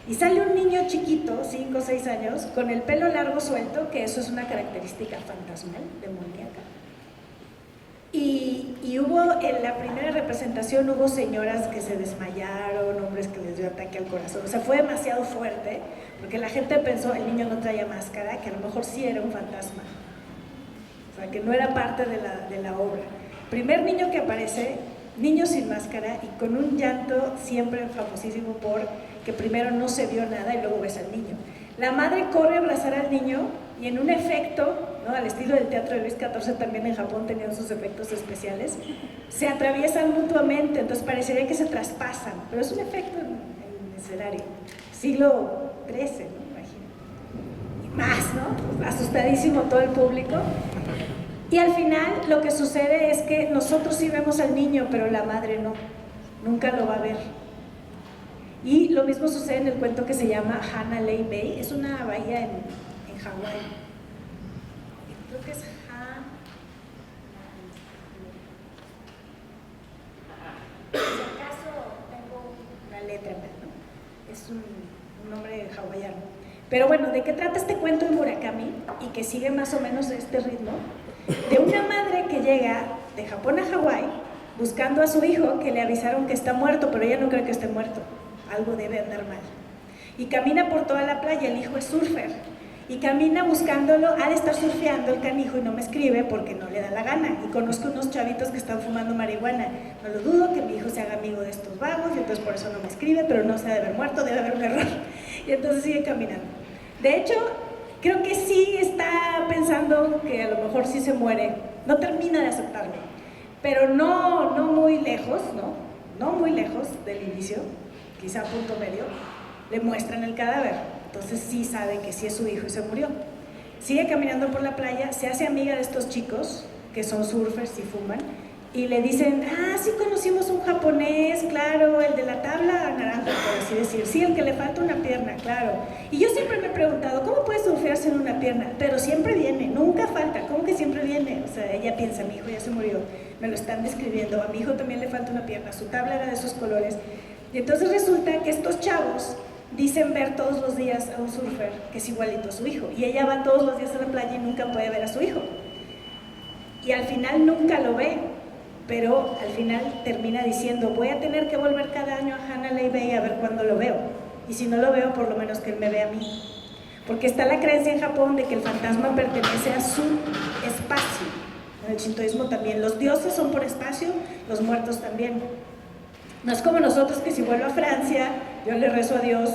Y sale un niño chiquito, 5 o 6 años, con el pelo largo suelto, que eso es una característica fantasmal, demoníaca. Y hubo, en la primera representación, hubo señoras que se desmayaron, hombres que les dio ataque al corazón. O sea, fue demasiado fuerte, porque la gente pensó, el niño no traía máscara, que a lo mejor sí era un fantasma. O sea, que no era parte de la obra. Primer niño que aparece, niño sin máscara y con un llanto siempre famosísimo por que primero no se vio nada y luego ves al niño. La madre corre a abrazar al niño y en un efecto, ¿no?, al estilo del teatro de Luis XIV, también en Japón tenían sus efectos especiales, se atraviesan mutuamente, entonces parecería que se traspasan, pero es un efecto en el escenario, siglo XIII, ¿no? Imagino. Y más, ¿no? Asustadísimo todo el público. Y al final lo que sucede es que nosotros sí vemos al niño, pero la madre no, nunca lo va a ver. Y lo mismo sucede en el cuento que se llama Hanalei Bay, es una bahía en Hawái. Creo que es si acaso tengo una letra, ¿no? Es un nombre hawaiano. Pero bueno, ¿de qué trata este cuento de Murakami? Y que sigue más o menos este ritmo. De una madre que llega de Japón a Hawái buscando a su hijo, que le avisaron que está muerto, pero ella no cree que esté muerto, algo debe andar mal. Y camina por toda la playa, el hijo es surfer, y camina buscándolo, ha de estar surfeando el canijo y no me escribe porque no le da la gana. Y conozco unos chavitos que están fumando marihuana, no lo dudo que mi hijo se haga amigo de estos vagos y entonces por eso no me escribe, pero no se ha de haber muerto, debe haber un error. Y entonces sigue caminando. De hecho, creo que sí está pensando que a lo mejor sí se muere, no termina de aceptarlo, pero no muy lejos, no muy lejos del inicio, quizá a punto medio, le muestran el cadáver, entonces sí sabe que sí es su hijo y se murió. Sigue caminando por la playa, se hace amiga de estos chicos que son surfers y fuman, y le dicen, sí conocimos un japonés, claro, el de la tabla naranja, por así decir, sí, el que le falta una pierna, claro. Y yo siempre me he preguntado, ¿cómo puede surfearse en una pierna? Pero siempre viene, nunca falta, ¿cómo que siempre viene? O sea, ella piensa, mi hijo ya se murió, me lo están describiendo, a mi hijo también le falta una pierna, su tabla era de esos colores. Y entonces resulta que estos chavos dicen ver todos los días a un surfer que es igualito a su hijo, y ella va todos los días a la playa y nunca puede ver a su hijo. Y al final nunca lo ve, pero al final termina diciendo, voy a tener que volver cada año a Hanalei Bay a ver cuándo lo veo, y si no lo veo, por lo menos que él me vea a mí. Porque está la creencia en Japón de que el fantasma pertenece a su espacio. En el shintoísmo también, los dioses son por espacio, los muertos también. No es como nosotros que si vuelvo a Francia, yo le rezo a Dios,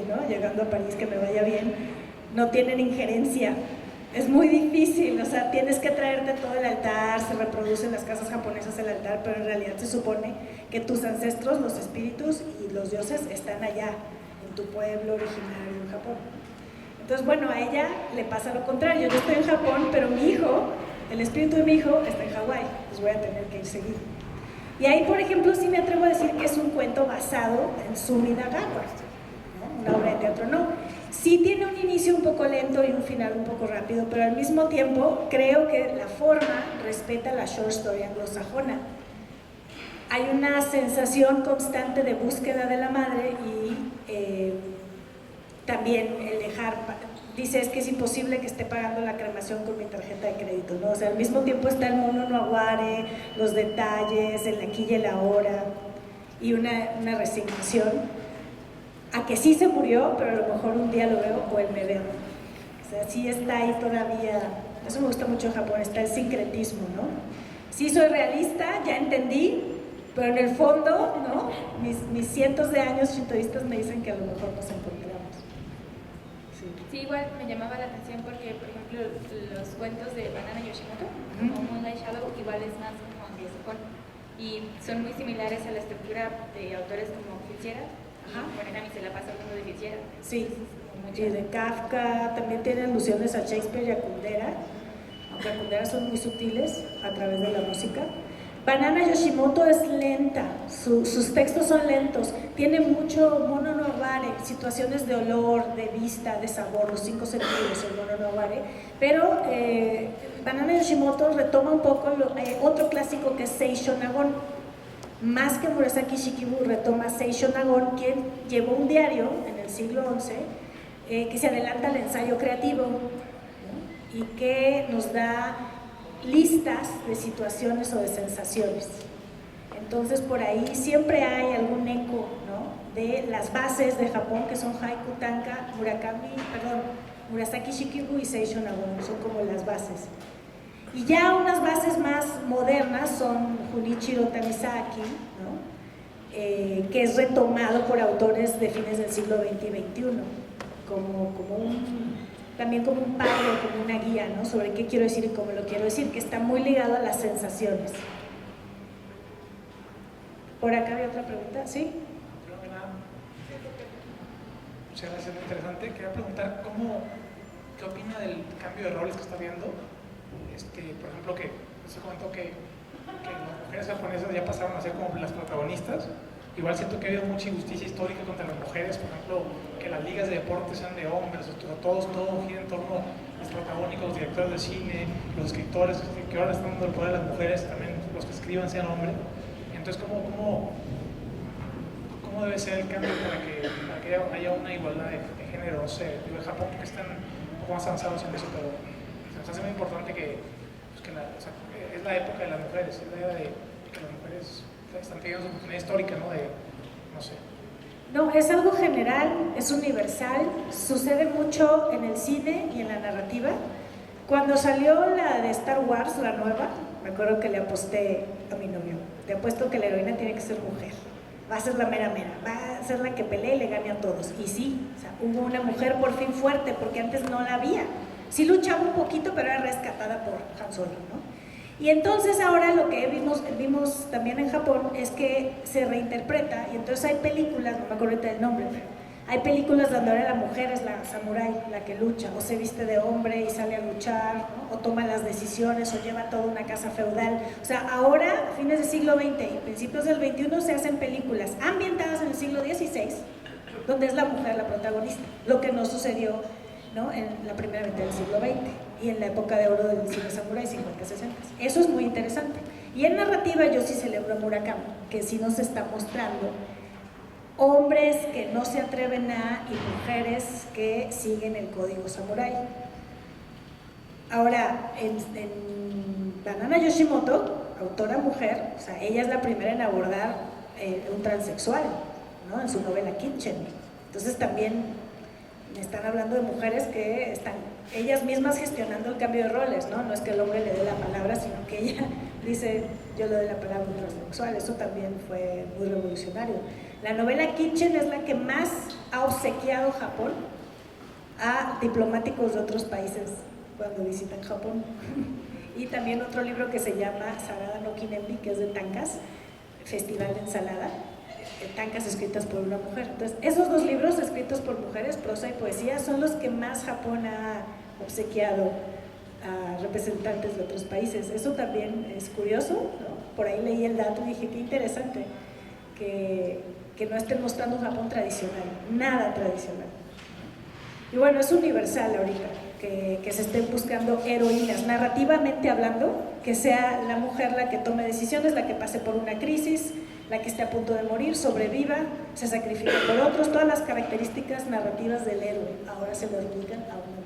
¿no?, llegando a París, que me vaya bien, no tienen injerencia. Es muy difícil, o sea, tienes que traerte todo el altar, se reproduce en las casas japonesas el altar, pero en realidad se supone que tus ancestros, los espíritus y los dioses están allá, en tu pueblo originario en Japón. Entonces, bueno, a ella le pasa lo contrario, yo estoy en Japón, pero mi hijo, el espíritu de mi hijo está en Hawái, pues voy a tener que ir seguido. Y ahí, por ejemplo, sí me atrevo a decir que es un cuento basado en Sumidagawa, ¿no?, una obra de teatro, no. Sí tiene un inicio un poco lento y un final un poco rápido, pero al mismo tiempo creo que la forma respeta la short story anglosajona. Hay una sensación constante de búsqueda de la madre y también el dejar, dice, es que es imposible que esté pagando la cremación con mi tarjeta de crédito, ¿no? O sea, al mismo tiempo está el mono no aguare, los detalles, el aquí y el ahora y una resignación. a que sí se murió, pero a lo mejor un día lo veo o él me ve. O sea, sí está ahí todavía, eso me gusta mucho en Japón, está el sincretismo, ¿no? Sí soy realista, ya entendí, pero en el fondo, ¿no? Mis cientos de años shintoístas me dicen que a lo mejor nos encontramos. Sí, igual me llamaba la atención porque, por ejemplo, los cuentos de Banana Yoshimoto, como Moonlight Shadow, igual es más como anglosajón y son muy similares a la estructura de autores como Fitzgerald. Murakami se la pasa hablando de Fitzgerald. Sí, y de Kafka, también tiene alusiones a Shakespeare y a Kundera, aunque a Kundera son muy sutiles a través de la música. Banana Yoshimoto es lenta, sus textos son lentos, tiene mucho mono no ware, situaciones de olor, de vista, de sabor, los 5 sentidos, el mono no ware, pero Banana Yoshimoto retoma un poco otro clásico que es Seishon Nagon. Más que Murasaki Shikibu, retoma Seishon Nagon, quien llevó un diario en el siglo XI que se adelanta al ensayo creativo, ¿no? Y que nos da listas de situaciones o de sensaciones. Entonces por ahí siempre hay algún eco, ¿no? De las bases de Japón, que son Haiku Tanka, Murasaki Shikibu y Seishon Nagon, son como las bases. Y ya unas bases más modernas son Junichiro Tanizaki, ¿no? Que es retomado por autores de fines del siglo XX y XXI, también como un padre, como una guía, ¿no? Sobre qué quiero decir y cómo lo quiero decir, que está muy ligado a las sensaciones. Por acá había otra pregunta, ¿sí? Muchas gracias, muy interesante. Quería preguntar qué opina del cambio de roles que está viendo. Por ejemplo, que se comentó que las mujeres japonesas ya pasaron a ser como las protagonistas. Igual siento que ha habido mucha injusticia histórica contra las mujeres, por ejemplo, que las ligas de deporte sean de hombres, todo gira en torno a los protagónicos, los directores de cine, los escritores, que ahora están dando el poder a las mujeres, también los que escriban sean hombres. Entonces, ¿cómo debe ser el cambio para que haya una igualdad de género? No sé, digo, en Japón porque están un poco más avanzados en eso, pero se nos hace muy importante que es la época de las mujeres, es la idea de que las mujeres están teniendo su oportunidad histórica, ¿no? No sé. No, es algo general, es universal, sucede mucho en el cine y en la narrativa. Cuando salió la de Star Wars, la nueva, me acuerdo que le aposté a mi novio, le apuesto que la heroína tiene que ser mujer, va a ser la mera, va a ser la que pelee y le gane a todos. Y sí, o sea, hubo una mujer por fin fuerte, porque antes no la había. Sí luchaba un poquito, pero era rescatada por Han Solo, ¿no? Y entonces ahora lo que vimos también en Japón es que se reinterpreta, y entonces hay películas, no me acuerdo ahorita del nombre, pero hay películas donde ahora la mujer es la samurái, la que lucha, o se viste de hombre y sale a luchar, ¿no? O toma las decisiones, o lleva toda una casa feudal. O sea, ahora, a fines del siglo XX y principios del XXI, se hacen películas ambientadas en el siglo XVI, donde es la mujer la protagonista, lo que no sucedió, ¿no? En la primera mitad del siglo XX y en la época de oro del cine samurái, 50, 60. Eso es muy interesante. Y en narrativa yo sí celebro a Murakami, que sí nos está mostrando hombres que no se atreven y mujeres que siguen el código samurái. Ahora, en Banana Yoshimoto, autora mujer, o sea, ella es la primera en abordar un transexual, ¿no? En su novela Kitchen. Entonces también me están hablando de mujeres que están ellas mismas gestionando el cambio de roles, ¿no? No es que el hombre le dé la palabra, sino que ella dice, yo le doy la palabra a un transexual. Eso también fue muy revolucionario. La novela Kitchen es la que más ha obsequiado Japón a diplomáticos de otros países cuando visitan Japón. Y también otro libro que se llama Sarada no Kinembi, que es de tankas, Festival de Ensalada, tankas escritas por una mujer. Entonces, esos dos libros escritos por mujeres, prosa y poesía, son los que más Japón ha obsequiado a representantes de otros países. Eso también es curioso, ¿no? Por ahí leí el dato y dije, qué interesante que no estén mostrando un Japón tradicional, nada tradicional. Y bueno, es universal ahorita, que se estén buscando heroínas, narrativamente hablando, que sea la mujer la que tome decisiones, la que pase por una crisis, la que esté a punto de morir, sobreviva, se sacrifica por otros. Todas las características narrativas del héroe ahora se le adjudican a una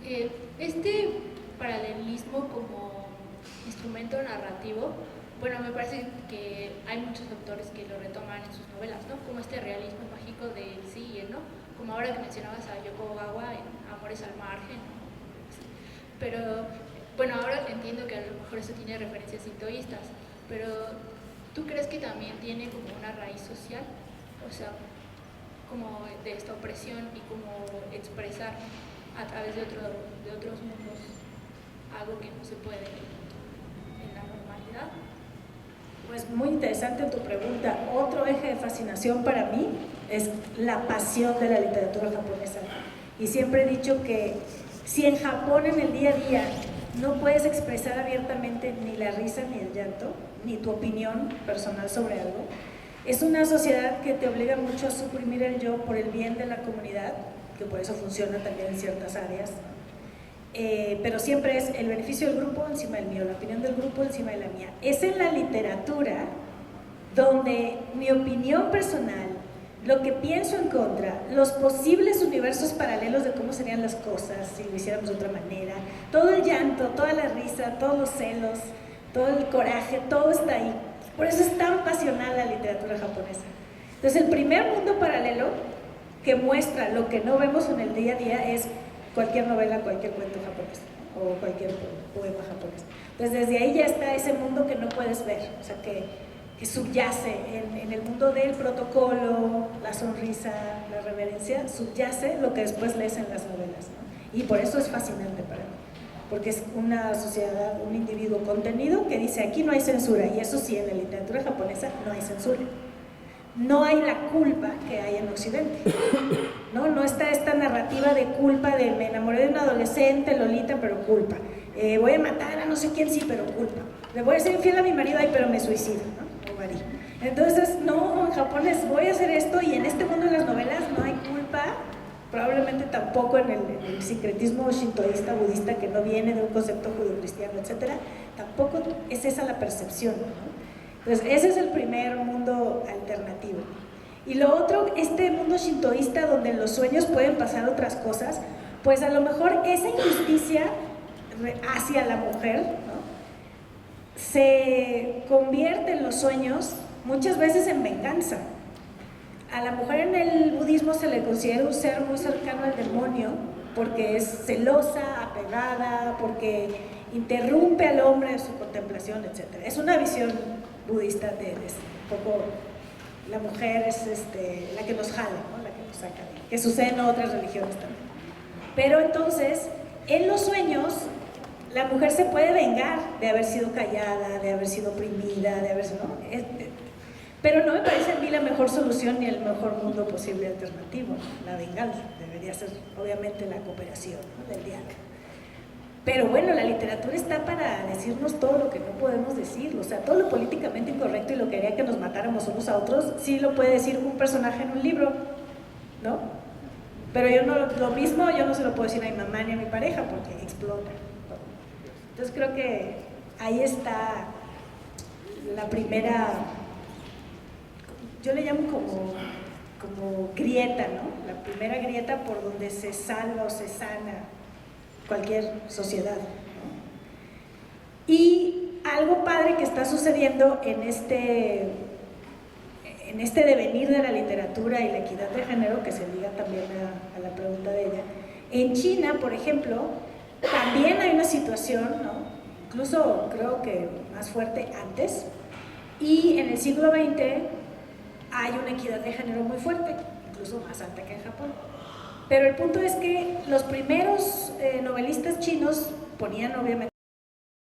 mujer. Este paralelismo como instrumento narrativo bueno, me parece que hay muchos autores que lo retoman en sus novelas, ¿no? Como este realismo mágico del sí y el no, como ahora que mencionabas a Yoko Ogawa en Amores al Margen, ¿no? Pero, bueno, ahora entiendo que a lo mejor eso tiene referencias sintoístas, pero ¿tú crees que también tiene como una raíz social? O sea, como de esta opresión y como expresar a través de otros mundos algo que no se puede en la normalidad. Pues muy interesante tu pregunta. Otro eje de fascinación para mí es la pasión de la literatura japonesa. Y siempre he dicho que si en Japón en el día a día no puedes expresar abiertamente ni la risa ni el llanto, ni tu opinión personal sobre algo, es una sociedad que te obliga mucho a suprimir el yo por el bien de la comunidad, que por eso funciona también en ciertas áreas. Pero siempre es el beneficio del grupo encima del mío, la opinión del grupo encima de la mía. Es en la literatura donde mi opinión personal, lo que pienso en contra, los posibles universos paralelos de cómo serían las cosas si lo hiciéramos de otra manera, todo el llanto, toda la risa, todos los celos, todo el coraje, todo está ahí. Por eso es tan pasional la literatura japonesa. Entonces el primer mundo paralelo que muestra lo que no vemos en el día a día es cualquier novela, cualquier cuento japonés, ¿no? O cualquier poema japonés. Entonces desde ahí ya está ese mundo que no puedes ver, o sea que subyace en el mundo del protocolo, la sonrisa, la reverencia, subyace lo que después lees en las novelas, ¿no? Y por eso es fascinante para mí, porque es una sociedad, un individuo contenido que dice aquí no hay censura, y eso sí, en la literatura japonesa no hay censura. No hay la culpa que hay en Occidente, ¿no? No está esta narrativa de culpa de me enamoré de un adolescente, Lolita, pero culpa. Voy a matar a no sé quién, sí, pero culpa. Le voy a ser infiel a mi marido, ay, pero me suicido, ¿no? O María. Entonces, no, en Japón es voy a hacer esto, y en este mundo de las novelas no hay culpa, probablemente tampoco en el sincretismo shintoísta, budista, que no viene de un concepto judio-cristiano, etcétera, tampoco es esa la percepción, ¿no? Entonces, ese es el primer mundo alternativo. Y lo otro, este mundo shintoísta donde en los sueños pueden pasar otras cosas, pues a lo mejor esa injusticia hacia la mujer, ¿no?, se convierte en los sueños muchas veces en venganza. A la mujer en el budismo se le considera un ser muy cercano al demonio porque es celosa, apegada, porque interrumpe al hombre de su contemplación, etc. Es una visión budista de un poco la mujer es la que nos jala, ¿no?, la que nos saca, que sucede en otras religiones también. Pero entonces, en los sueños, la mujer se puede vengar de haber sido callada, de haber sido oprimida, de haber sido, ¿no? Pero no me parece a mí la mejor solución ni el mejor mundo posible alternativo, ¿no?, la venganza. Debería ser, obviamente, la cooperación, ¿no?, del diálogo. Pero bueno, la literatura está para decirnos todo lo que no podemos decir, o sea, todo lo políticamente incorrecto y lo que haría que nos matáramos unos a otros, sí lo puede decir un personaje en un libro, ¿no? Pero yo no, lo mismo yo no se lo puedo decir a mi mamá ni a mi pareja porque explota, ¿no? Entonces creo que ahí está la primera, yo le llamo como grieta, ¿no? La primera grieta por donde se salva o se sana cualquier sociedad, ¿no? Y algo padre que está sucediendo en este devenir de la literatura y la equidad de género, que se liga también a la pregunta de ella, en China, por ejemplo, también hay una situación, ¿no?, incluso creo que más fuerte antes, y en el siglo XX hay una equidad de género muy fuerte, incluso más alta que en Japón. Pero el punto es que los primeros novelistas chinos ponían obviamente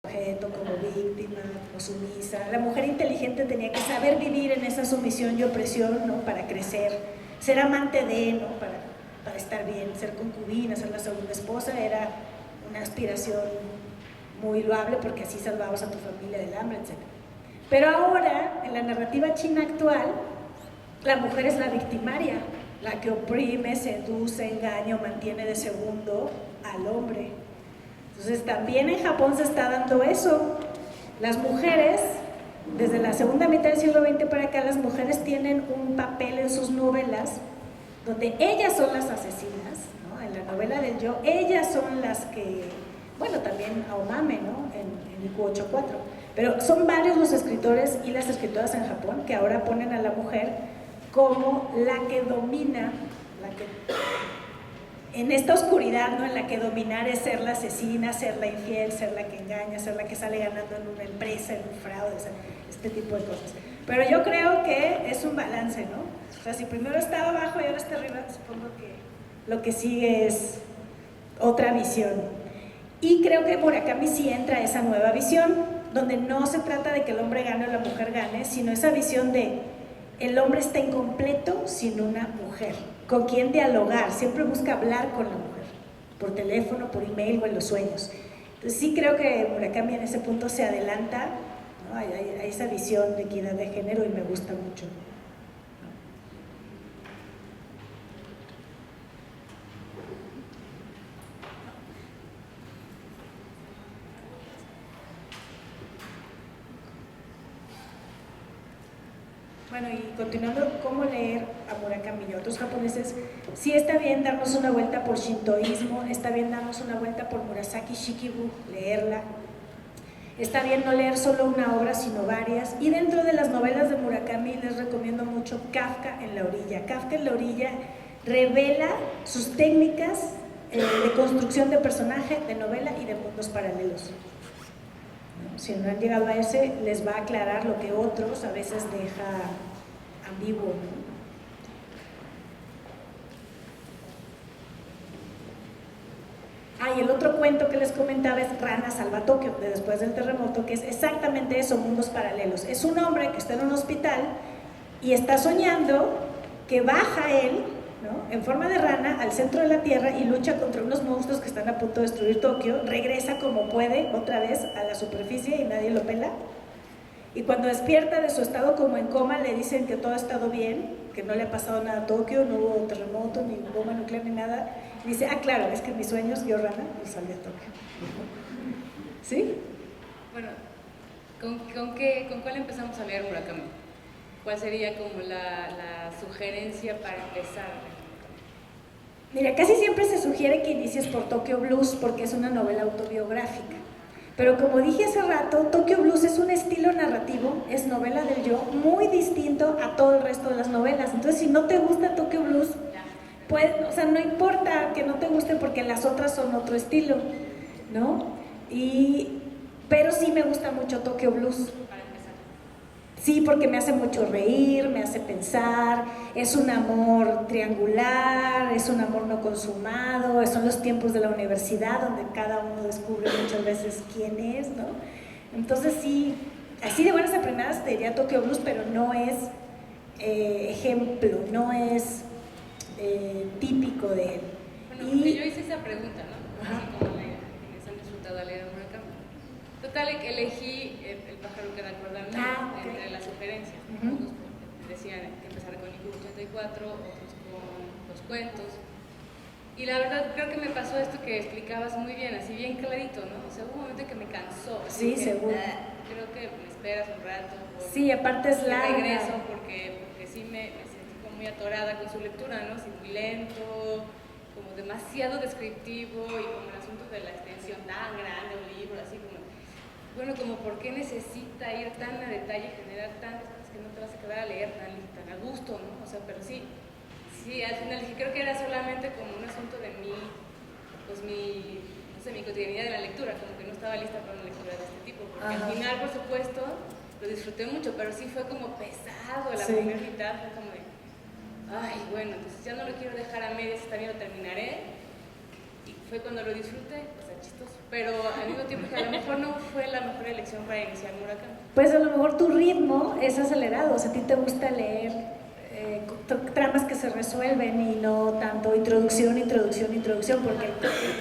objeto como víctima, como sumisa. La mujer inteligente tenía que saber vivir en esa sumisión y opresión, ¿no?, para crecer, ser amante de, ¿no?, para estar bien, ser concubina, ser la segunda esposa, era una aspiración muy loable porque así salvabas a tu familia del hambre, etc. Pero ahora, en la narrativa china actual, la mujer es la victimaria, la que oprime, seduce, engaña o mantiene de segundo al hombre. Entonces también en Japón se está dando eso. Las mujeres, desde la segunda mitad del siglo XX para acá, las mujeres tienen un papel en sus novelas donde ellas son las asesinas, ¿no? En la novela del yo, ellas son las que, bueno, también Aomame, ¿no?, en el Q84, Pero son varios los escritores y las escritoras en Japón que ahora ponen a la mujer como la que domina, en esta oscuridad, ¿no? En la que dominar es ser la asesina, ser la infiel, ser la que engaña, ser la que sale ganando en una empresa, en un fraude, este tipo de cosas. Pero yo creo que es un balance, ¿no? O sea, si primero estaba abajo y ahora está arriba, supongo que lo que sigue es otra visión. Y creo que Murakami sí entra a esa nueva visión, donde no se trata de que el hombre gane o la mujer gane, sino esa visión de el hombre está incompleto sin una mujer. ¿Con quién dialogar? Siempre busca hablar con la mujer, por teléfono, por email o en los sueños. Entonces sí creo que Murakami en ese punto se adelanta, ¿no? Hay esa visión de equidad de género y me gusta mucho. Bueno, y continuando, ¿cómo leer a Murakami y a otros japoneses? Sí está bien darnos una vuelta por shintoísmo, está bien darnos una vuelta por Murasaki Shikibu, leerla. Está bien no leer solo una obra, sino varias. Y dentro de las novelas de Murakami les recomiendo mucho Kafka en la orilla. Kafka en la orilla revela sus técnicas de construcción de personaje, de novela y de mundos paralelos. Si no han llegado a ese, les va a aclarar lo que otros a veces deja ambiguo, ¿no? Y el otro cuento que les comentaba es Rana Salva Tokio, de Después del Terremoto, que es exactamente eso, mundos paralelos. Es un hombre que está en un hospital y está soñando que baja él, ¿no?, en forma de rana al centro de la Tierra y lucha contra unos monstruos que están a punto de destruir Tokio, regresa como puede otra vez a la superficie y nadie lo pela. Y cuando despierta de su estado como en coma, le dicen que todo ha estado bien, que no le ha pasado nada a Tokio, no hubo terremoto, ni bomba nuclear, ni nada. Y dice, claro, es que en mis sueños yo rana y salí a Tokio. ¿Sí? Bueno, ¿con cuál empezamos a leer Murakami? ¿Cuál sería como la sugerencia para empezar? Mira, casi siempre se sugiere que inicies por Tokyo Blues porque es una novela autobiográfica. Pero como dije hace rato, Tokyo Blues es un estilo narrativo, es novela del yo, muy distinto a todo el resto de las novelas. Entonces, si no te gusta Tokyo Blues, pues, o sea, no importa que no te guste porque las otras son otro estilo, ¿no? Pero sí me gusta mucho Tokyo Blues. Sí, porque me hace mucho reír, me hace pensar, es un amor triangular, es un amor no consumado, son los tiempos de la universidad donde cada uno descubre muchas veces quién es, ¿no? Entonces sí, así de buenas a primeras te diría Tokyo Blues, pero no es ejemplo, no es típico de él. Bueno, porque yo hice esa pregunta, ¿no? Así como quienes han disfrutado a leer a Murakami. Total, elegí El pájaro que recuerda al niño entre las sugerencias. Unos decían que empezara con IQ 84, otros con los cuentos. Y la verdad, creo que me pasó esto que explicabas muy bien, así bien clarito, ¿no? O sea, hubo un momento que me cansó. Sí, que, seguro. Creo que me esperas un rato. Sí, aparte es larga. Regreso porque sí me sentí como muy atorada con su lectura, ¿no? Así muy lento, como demasiado descriptivo y como el asunto de la extensión tan grande, un libro, así como... Bueno, como por qué necesita ir tan a detalle, generar tantas cosas que no te vas a quedar a leer tan a gusto, ¿no? O sea, pero sí, al final creo que era solamente como un asunto de mi cotidianidad de la lectura, como que no estaba lista para una lectura de este tipo, porque al final, por supuesto, lo disfruté mucho, pero sí fue como pesado la primera mitad, fue como de, bueno, entonces ya no lo quiero dejar a medias, está bien, lo terminaré, y fue cuando lo disfruté, o sea, chistoso, pero al mismo tiempo que a lo mejor no fue la mejor elección para iniciar Murakami. Pues a lo mejor tu ritmo es acelerado, o sea, a ti te gusta leer tramas que se resuelven y no tanto introducción, porque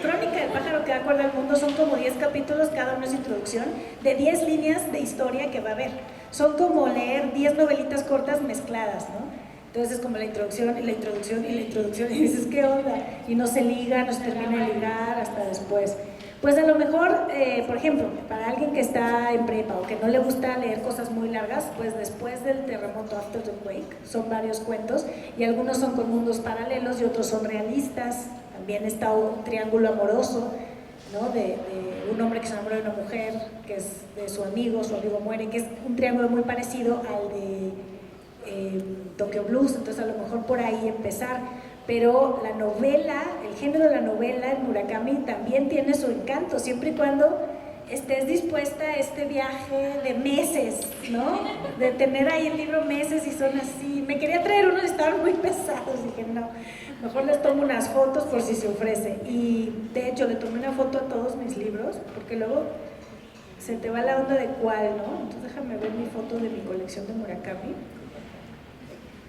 Crónica del pájaro que da cuerda al mundo son como 10 capítulos, cada uno es introducción, de 10 líneas de historia que va a haber. Son como leer 10 novelitas cortas mezcladas, ¿no? Entonces es como la introducción y la introducción y la introducción y dices, ¿qué onda? Y no se liga, no se termina de ligar hasta después. Pues a lo mejor, por ejemplo, para alguien que está en prepa o que no le gusta leer cosas muy largas, pues Después del Terremoto, After the Quake, son varios cuentos y algunos son con mundos paralelos y otros son realistas. También está un triángulo amoroso ¿no? De un hombre que se enamora de una mujer, que es de su amigo muere, que es un triángulo muy parecido al de Tokyo Blues, entonces a lo mejor por ahí empezar. Pero la novela, el género de la novela en Murakami también tiene su encanto, siempre y cuando estés dispuesta a este viaje de meses, ¿no? De tener ahí el libro meses y son así. Me quería traer unos, estaban muy pesados, dije no, mejor les tomo unas fotos por si se ofrece. Y de hecho le tomé una foto a todos mis libros, porque luego se te va la onda de cuál, ¿no? Entonces déjame ver mi foto de mi colección de Murakami.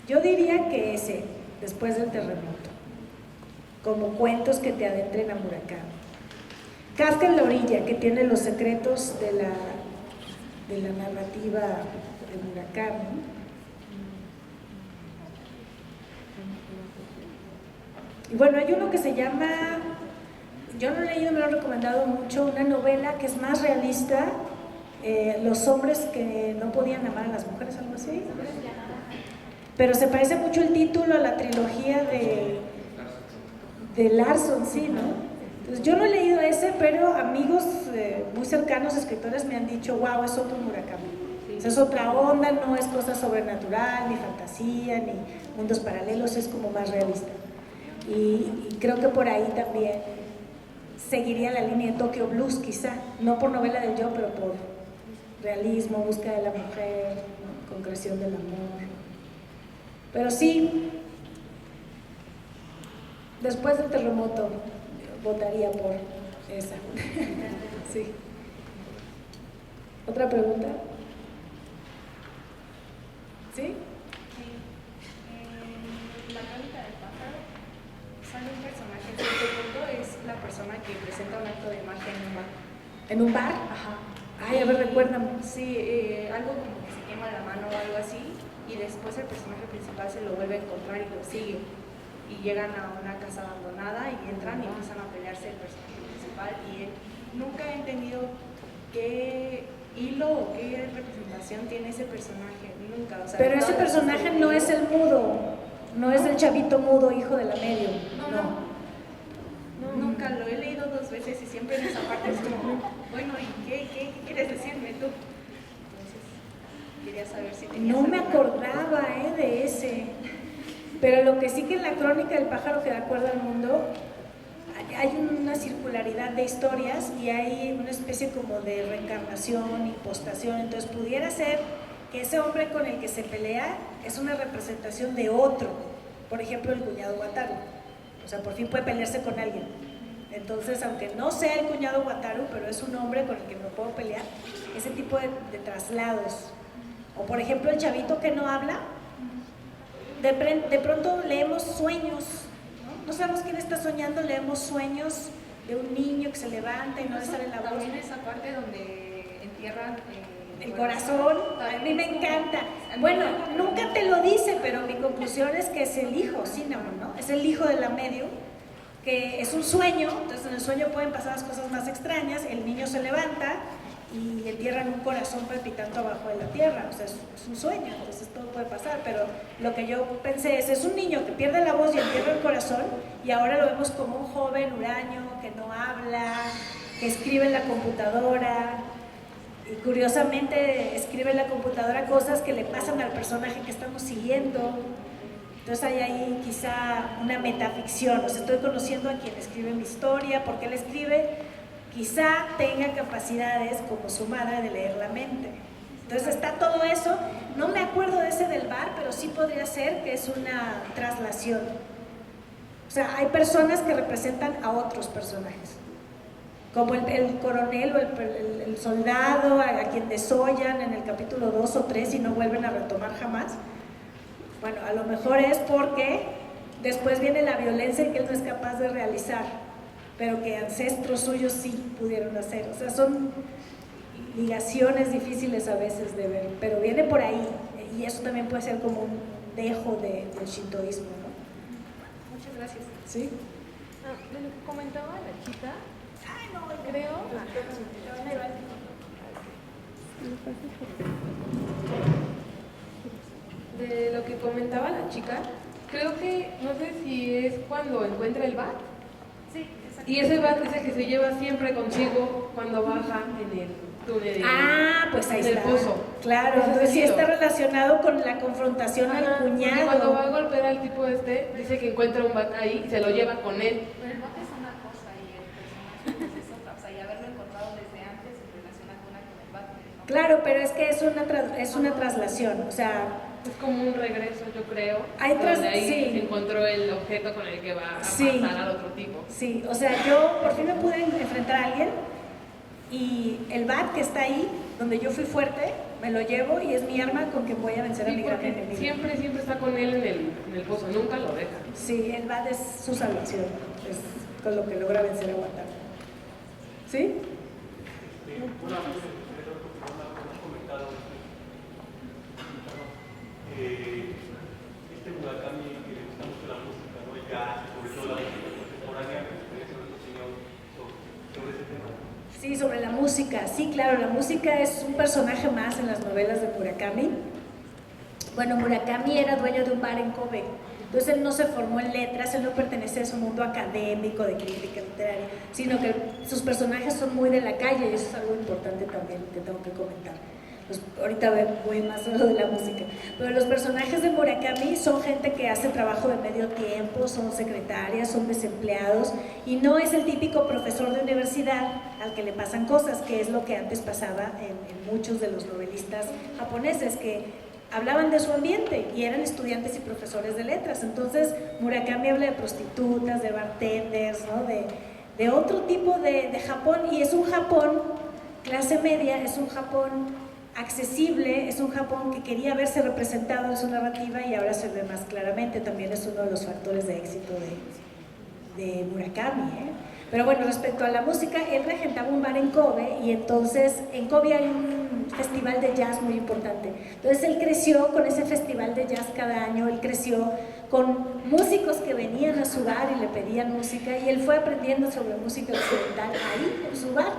Yo diría que ese, Después del terremoto, como cuentos que te adentren a Murakami. Kafka en la orilla, que tiene los secretos de la narrativa de Murakami. Y bueno, hay uno que se llama, yo no he leído, me lo han recomendado mucho, una novela que es más realista, los hombres que no podían amar a las mujeres, algo así. Pero se parece mucho el título a la trilogía de Larson, sí, ¿no? Entonces, yo no he leído ese, pero amigos muy cercanos, escritores, me han dicho, wow, es otro Murakami. O sea, es otra onda, no es cosa sobrenatural, ni fantasía, ni mundos paralelos, es como más realista. Y creo que por ahí también seguiría la línea de Tokyo Blues, quizá, no por novela del yo, pero por realismo, búsqueda de la mujer, ¿no? Concreción del amor. Pero sí, después del terremoto votaría por esa. Sí. ¿Otra pregunta? ¿Sí? La crónica del pájaro sale un personaje, en cierto punto es la persona que presenta un acto de magia en un bar. ¿En un bar? Ajá. Ay, a ver, recuérdame. Sí, algo como que se quema la mano o algo así, y después el personaje principal se lo vuelve a encontrar y lo sigue. Y llegan a una casa abandonada y entran y empiezan a pelearse el personaje principal, y él nunca he entendido qué hilo o qué representación tiene ese personaje, nunca. O sea, Pero ese personaje no es el mudo, no es el chavito mudo, hijo de la medio. No, nunca lo he leído 2 veces y siempre en esa parte es como, bueno, ¿y qué quieres decirme tú? Entonces, quería saber si tenías No me alguna- acordaba de ese. Pero lo que sí que en la crónica del pájaro que da cuerda al mundo hay una circularidad de historias y hay una especie como de reencarnación, impostación. Entonces pudiera ser que ese hombre con el que se pelea es una representación de otro, por ejemplo el cuñado Wataru. O sea, por fin puede pelearse con alguien. Entonces, aunque no sea el cuñado Wataru, pero es un hombre con el que me puedo pelear, ese tipo de traslados. O por ejemplo el chavito que no habla, de pronto leemos sueños, ¿no? No sabemos quién está soñando, leemos sueños de un niño que se levanta y no le sale la voz. También esa parte donde entierran El corazón, a mí me encanta. Bueno, nunca te lo dice, pero mi conclusión es que es el hijo, Cinnamon, ¿no? Es el hijo de la medium, que es un sueño, entonces en el sueño pueden pasar las cosas más extrañas, el niño se levanta y entierran un corazón palpitando abajo de la tierra, o sea, es un sueño, entonces todo puede pasar, pero lo que yo pensé es un niño que pierde la voz y entierra el corazón, y ahora lo vemos como un joven huraño que no habla, que escribe en la computadora, y curiosamente escribe en la computadora cosas que le pasan al personaje que estamos siguiendo. Entonces hay ahí quizá una metaficción, o sea, estoy conociendo a quien escribe mi historia, porque él escribe, quizá tenga capacidades como su madre de leer la mente. Entonces está todo eso, no me acuerdo de ese del bar, pero sí podría ser que es una traslación. O sea, hay personas que representan a otros personajes, como el coronel o el soldado a quien desollan en el capítulo 2 o 3 y no vuelven a retomar jamás. Bueno, a lo mejor es porque después viene la violencia que él no es capaz de realizar, pero que ancestros suyos sí pudieron hacer. O sea, son ligaciones difíciles a veces de ver, pero viene por ahí, y eso también puede ser como un dejo del shintoísmo, ¿no? Muchas gracias. ¿Sí? De lo que comentaba la chica, creo. De lo que comentaba la chica, creo que no sé si es cuando encuentra el bar. Sí, es Y ese bat es el que se lleva siempre consigo cuando baja en el túnel. Pues ahí en el está. pozo. Claro, Ese entonces sí sentido. está relacionado con la confrontación Ajá, al porque cuñado. cuando va a golpear al tipo dice que encuentra un bat ahí y se lo lleva con él. Pero el bote es una cosa y el personaje es otra. O sea, y haberlo encontrado desde antes en relación con el bote. ¿No? Claro, pero es que es una traslación, o sea, Es como un regreso, yo creo. Donde ahí sí. se encontró el objeto con el que va a Sí. matar al otro tipo. Sí, o sea, yo por fin me pude enfrentar a alguien y el bat que está ahí, donde yo fui fuerte, me lo llevo y es mi arma con que voy a vencer a Sí, mi gran porque enemigo. siempre está con él en el pozo, nunca lo deja. Sí, el bat es su salvación, es con lo que logra vencer a Guantánamo. ¿Sí? Este Murakami que le gusta mucho la música, ¿no? El jazz, sobre todo la música contemporánea, me gustaría saber tu opinión sobre ese tema. Sí, sobre la música. Sí, claro, la música es un personaje más en las novelas de Murakami. Bueno, Murakami era dueño de un bar en Kobe. Entonces él no se formó en letras, él no pertenece a ese mundo académico de crítica literaria, sino que sus personajes son muy de la calle y eso es algo importante también que tengo que comentar. Pues, ahorita voy más a lo de la música, pero los personajes de Murakami son gente que hace trabajo de medio tiempo, son secretarias, son desempleados y no es el típico profesor de universidad al que le pasan cosas, que es lo que antes pasaba en muchos de los novelistas japoneses, que hablaban de su ambiente y eran estudiantes y profesores de letras. Entonces Murakami habla de prostitutas, de bartenders, ¿no? de otro tipo de Japón, y es un Japón clase media, es un Japón accesible, es un Japón que quería verse representado en su narrativa y ahora se ve más claramente. También es uno de los factores de éxito de Murakami, ¿eh? Pero bueno, respecto a la música, él regentaba un bar en Kobe y entonces en Kobe hay un festival de jazz muy importante. Entonces él creció con ese festival de jazz cada año, él creció con músicos que venían a su bar y le pedían música y él fue aprendiendo sobre música occidental ahí, en su bar.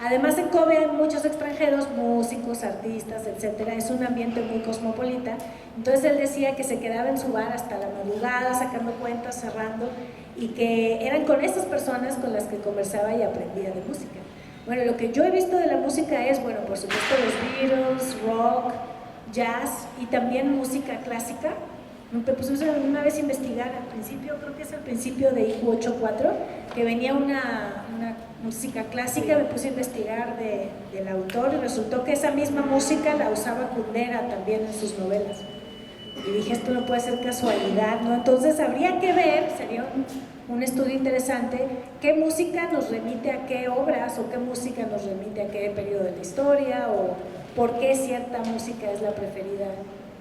Además en Kobe hay muchos extranjeros, músicos, artistas, etcétera. Es un ambiente muy cosmopolita. Entonces él decía que se quedaba en su bar hasta la madrugada, sacando cuentas, cerrando, y que eran con esas personas con las que conversaba y aprendía de música. Bueno, lo que yo he visto de la música es, bueno, por supuesto los Beatles, rock, jazz y también música clásica. Me puse una vez a investigar al principio, creo que es al principio de IQ 84, que venía una música clásica, me puse a investigar del autor y resultó que esa misma música la usaba Kundera también en sus novelas. Y dije, esto no puede ser casualidad, ¿no? Entonces habría que ver, sería un estudio interesante, qué música nos remite a qué obras o qué música nos remite a qué periodo de la historia o por qué cierta música es la preferida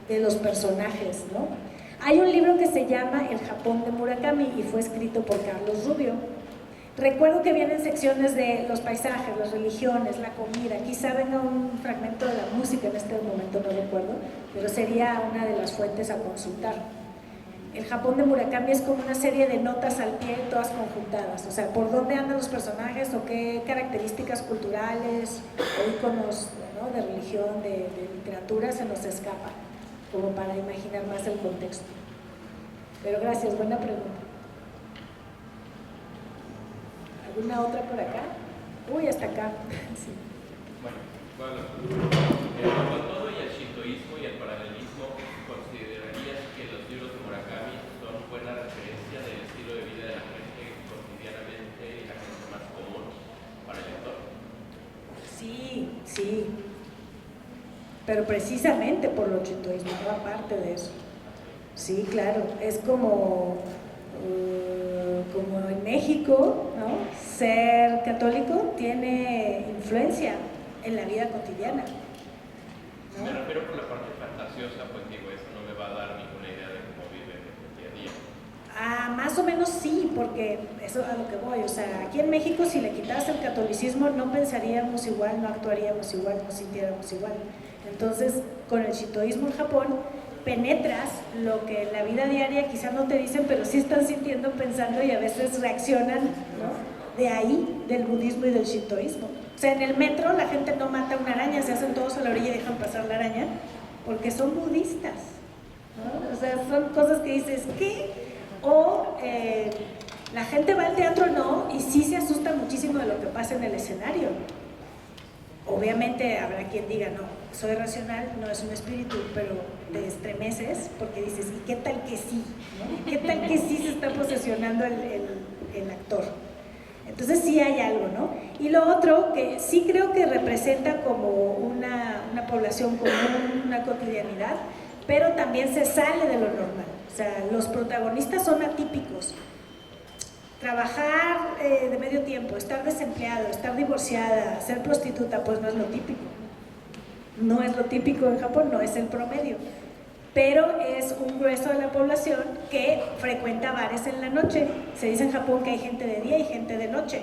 de los personajes, ¿no? Hay un libro que se llama El Japón de Murakami y fue escrito por Carlos Rubio. Recuerdo que vienen secciones de los paisajes, las religiones, la comida, quizá venga un fragmento de la música, en este momento no recuerdo, pero sería una de las fuentes a consultar. El Japón de Murakami es como una serie de notas al pie, todas conjuntadas, o sea, por dónde andan los personajes o qué características culturales o íconos, ¿no?, de religión, de literatura se nos escapa, como para imaginar más el contexto. Pero gracias, buena pregunta. ¿Alguna otra por acá? Uy, hasta acá. Sí. Bueno, con todo y al shintoísmo y al paralelismo, ¿considerarías que los libros de Murakami son buena referencia del estilo de vida de la gente cotidianamente y la gente más común para el lector? Sí, sí. Pero precisamente por lo shintoísmo, no aparte de eso. Sí, claro. Es como en México, ¿no? Ser católico tiene influencia en la vida cotidiana, ¿no? Me refiero por la parte fantasiosa, pues digo, eso no me va a dar ninguna idea de cómo viven el día a día. Más o menos sí, porque eso es a lo que voy. O sea, aquí en México si le quitas el catolicismo no pensaríamos igual, no actuaríamos igual, no sintiéramos igual. Entonces, con el shintoísmo en Japón penetras lo que en la vida diaria quizás no te dicen, pero sí están sintiendo, pensando y a veces reaccionan, ¿no?, de ahí, del budismo y del shintoísmo. O sea, en el metro la gente no mata una araña, se hacen todos a la orilla y dejan pasar la araña, porque son budistas, ¿no? O sea, son cosas que dices, ¿qué? O la gente va al teatro, no, y sí escenario. Obviamente habrá quien diga, no, soy racional, no es un espíritu, pero te estremeces porque dices, ¿y qué tal que sí? ¿No? ¿Qué tal que sí se está posesionando el actor? Entonces sí hay algo, ¿no? Y lo otro, que sí creo que representa como una población común, una cotidianidad, pero también se sale de lo normal. O sea, los protagonistas son atípicos. Trabajar de medio tiempo, estar desempleado, estar divorciada, ser prostituta, pues no es lo típico. No es lo típico en Japón, no es el promedio. Pero es un grueso de la población que frecuenta bares en la noche. Se dice en Japón que hay gente de día y gente de noche,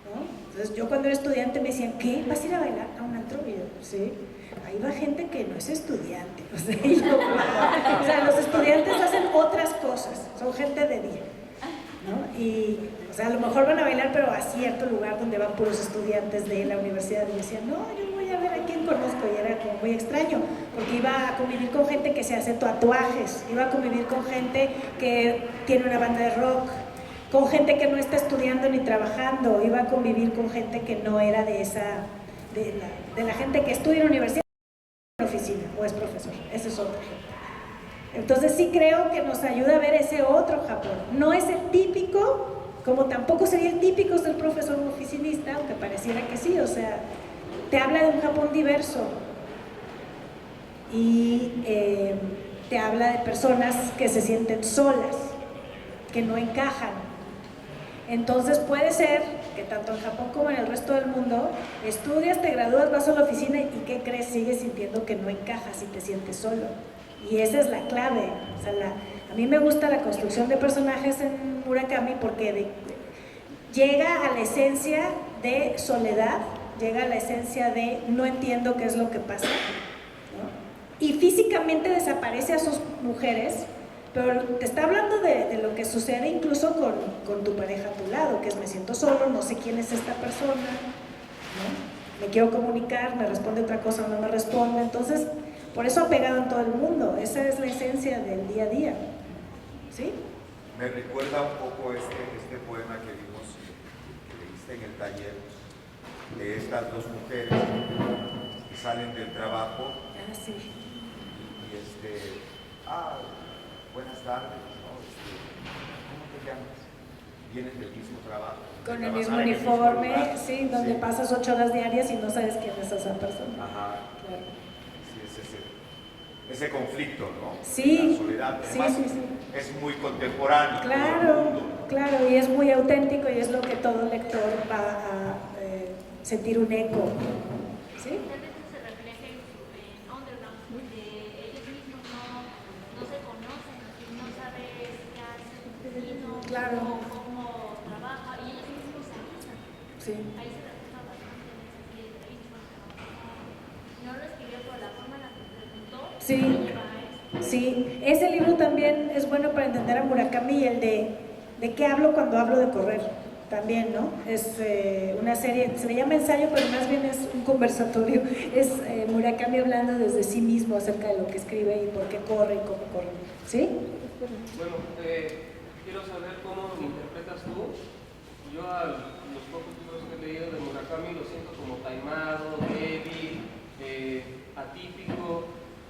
¿no? Entonces yo cuando era estudiante me decían, ¿qué? ¿Vas a ir a bailar a un antro? Y yo, sí. Ahí va gente que no es estudiante. O sea, los estudiantes hacen otras cosas, son gente de día, ¿no? Y, o sea, a lo mejor van a bailar, pero a cierto lugar donde van puros estudiantes de la universidad. Y decían, no, yo voy a ver a quién conozco. Y era como muy extraño, porque iba a convivir con gente que se hace tatuajes, iba a convivir con gente que tiene una banda de rock, con gente que no está estudiando ni trabajando, iba a convivir con gente que no era de la gente que estudia en la universidad, en la oficina, o es profesor. Ese es otro ejemplo. Entonces sí creo que nos ayuda a ver ese otro Japón. No es el típico, como tampoco sería el típico ser profesor o oficinista, aunque pareciera que sí. O sea, te habla de un Japón diverso y te habla de personas que se sienten solas, que no encajan. Entonces puede ser que tanto en Japón como en el resto del mundo estudias, te gradúas, vas a la oficina y ¿qué crees? Sigues sintiendo que no encajas y te sientes solo. Y esa es la clave. O sea, a mí me gusta la construcción de personajes en Murakami porque llega a la esencia de soledad, llega a la esencia de no entiendo qué es lo que pasa, ¿no? Y físicamente desaparece a sus mujeres, pero te está hablando de lo que sucede incluso con tu pareja a tu lado, que es me siento solo, no sé quién es esta persona, ¿no? Me quiero comunicar, me responde otra cosa, no me responde. Entonces, por eso ha pegado en todo el mundo. Esa es la esencia del día a día, ¿sí? Me recuerda un poco este poema que vimos, que leíste en el taller, de estas dos mujeres que salen del trabajo. Ah, sí. Buenas tardes, ¿no? ¿Cómo te llamas? Vienes del mismo trabajo. Con el mismo uniforme, sí, donde pasas 8 horas diarias y no sabes quién es esa persona. Ajá. Claro. Sí, ese conflicto, ¿no? Sí. La soledad. Además, sí. Es muy contemporáneo. Claro, y es muy auténtico y es lo que todo lector va a sentir un eco, ¿sí? Claro. Cómo trabaja y ellos mismos se avisan. Sí. Ahí se refleja bastante en esa serie de entrevistas. No lo escribió por la forma en la que preguntó. Sí. Sí, ese libro también es bueno para entender a Murakami, el de qué hablo cuando hablo de correr, también, ¿no? Es una serie, se le llama ensayo, pero más bien es un conversatorio, es Murakami hablando desde sí mismo acerca de lo que escribe y por qué corre y cómo corre, ¿sí? Bueno, quiero saber cómo lo interpretas tú. Yo a los pocos libros que he leído de Murakami lo siento como taimado, débil, atípico,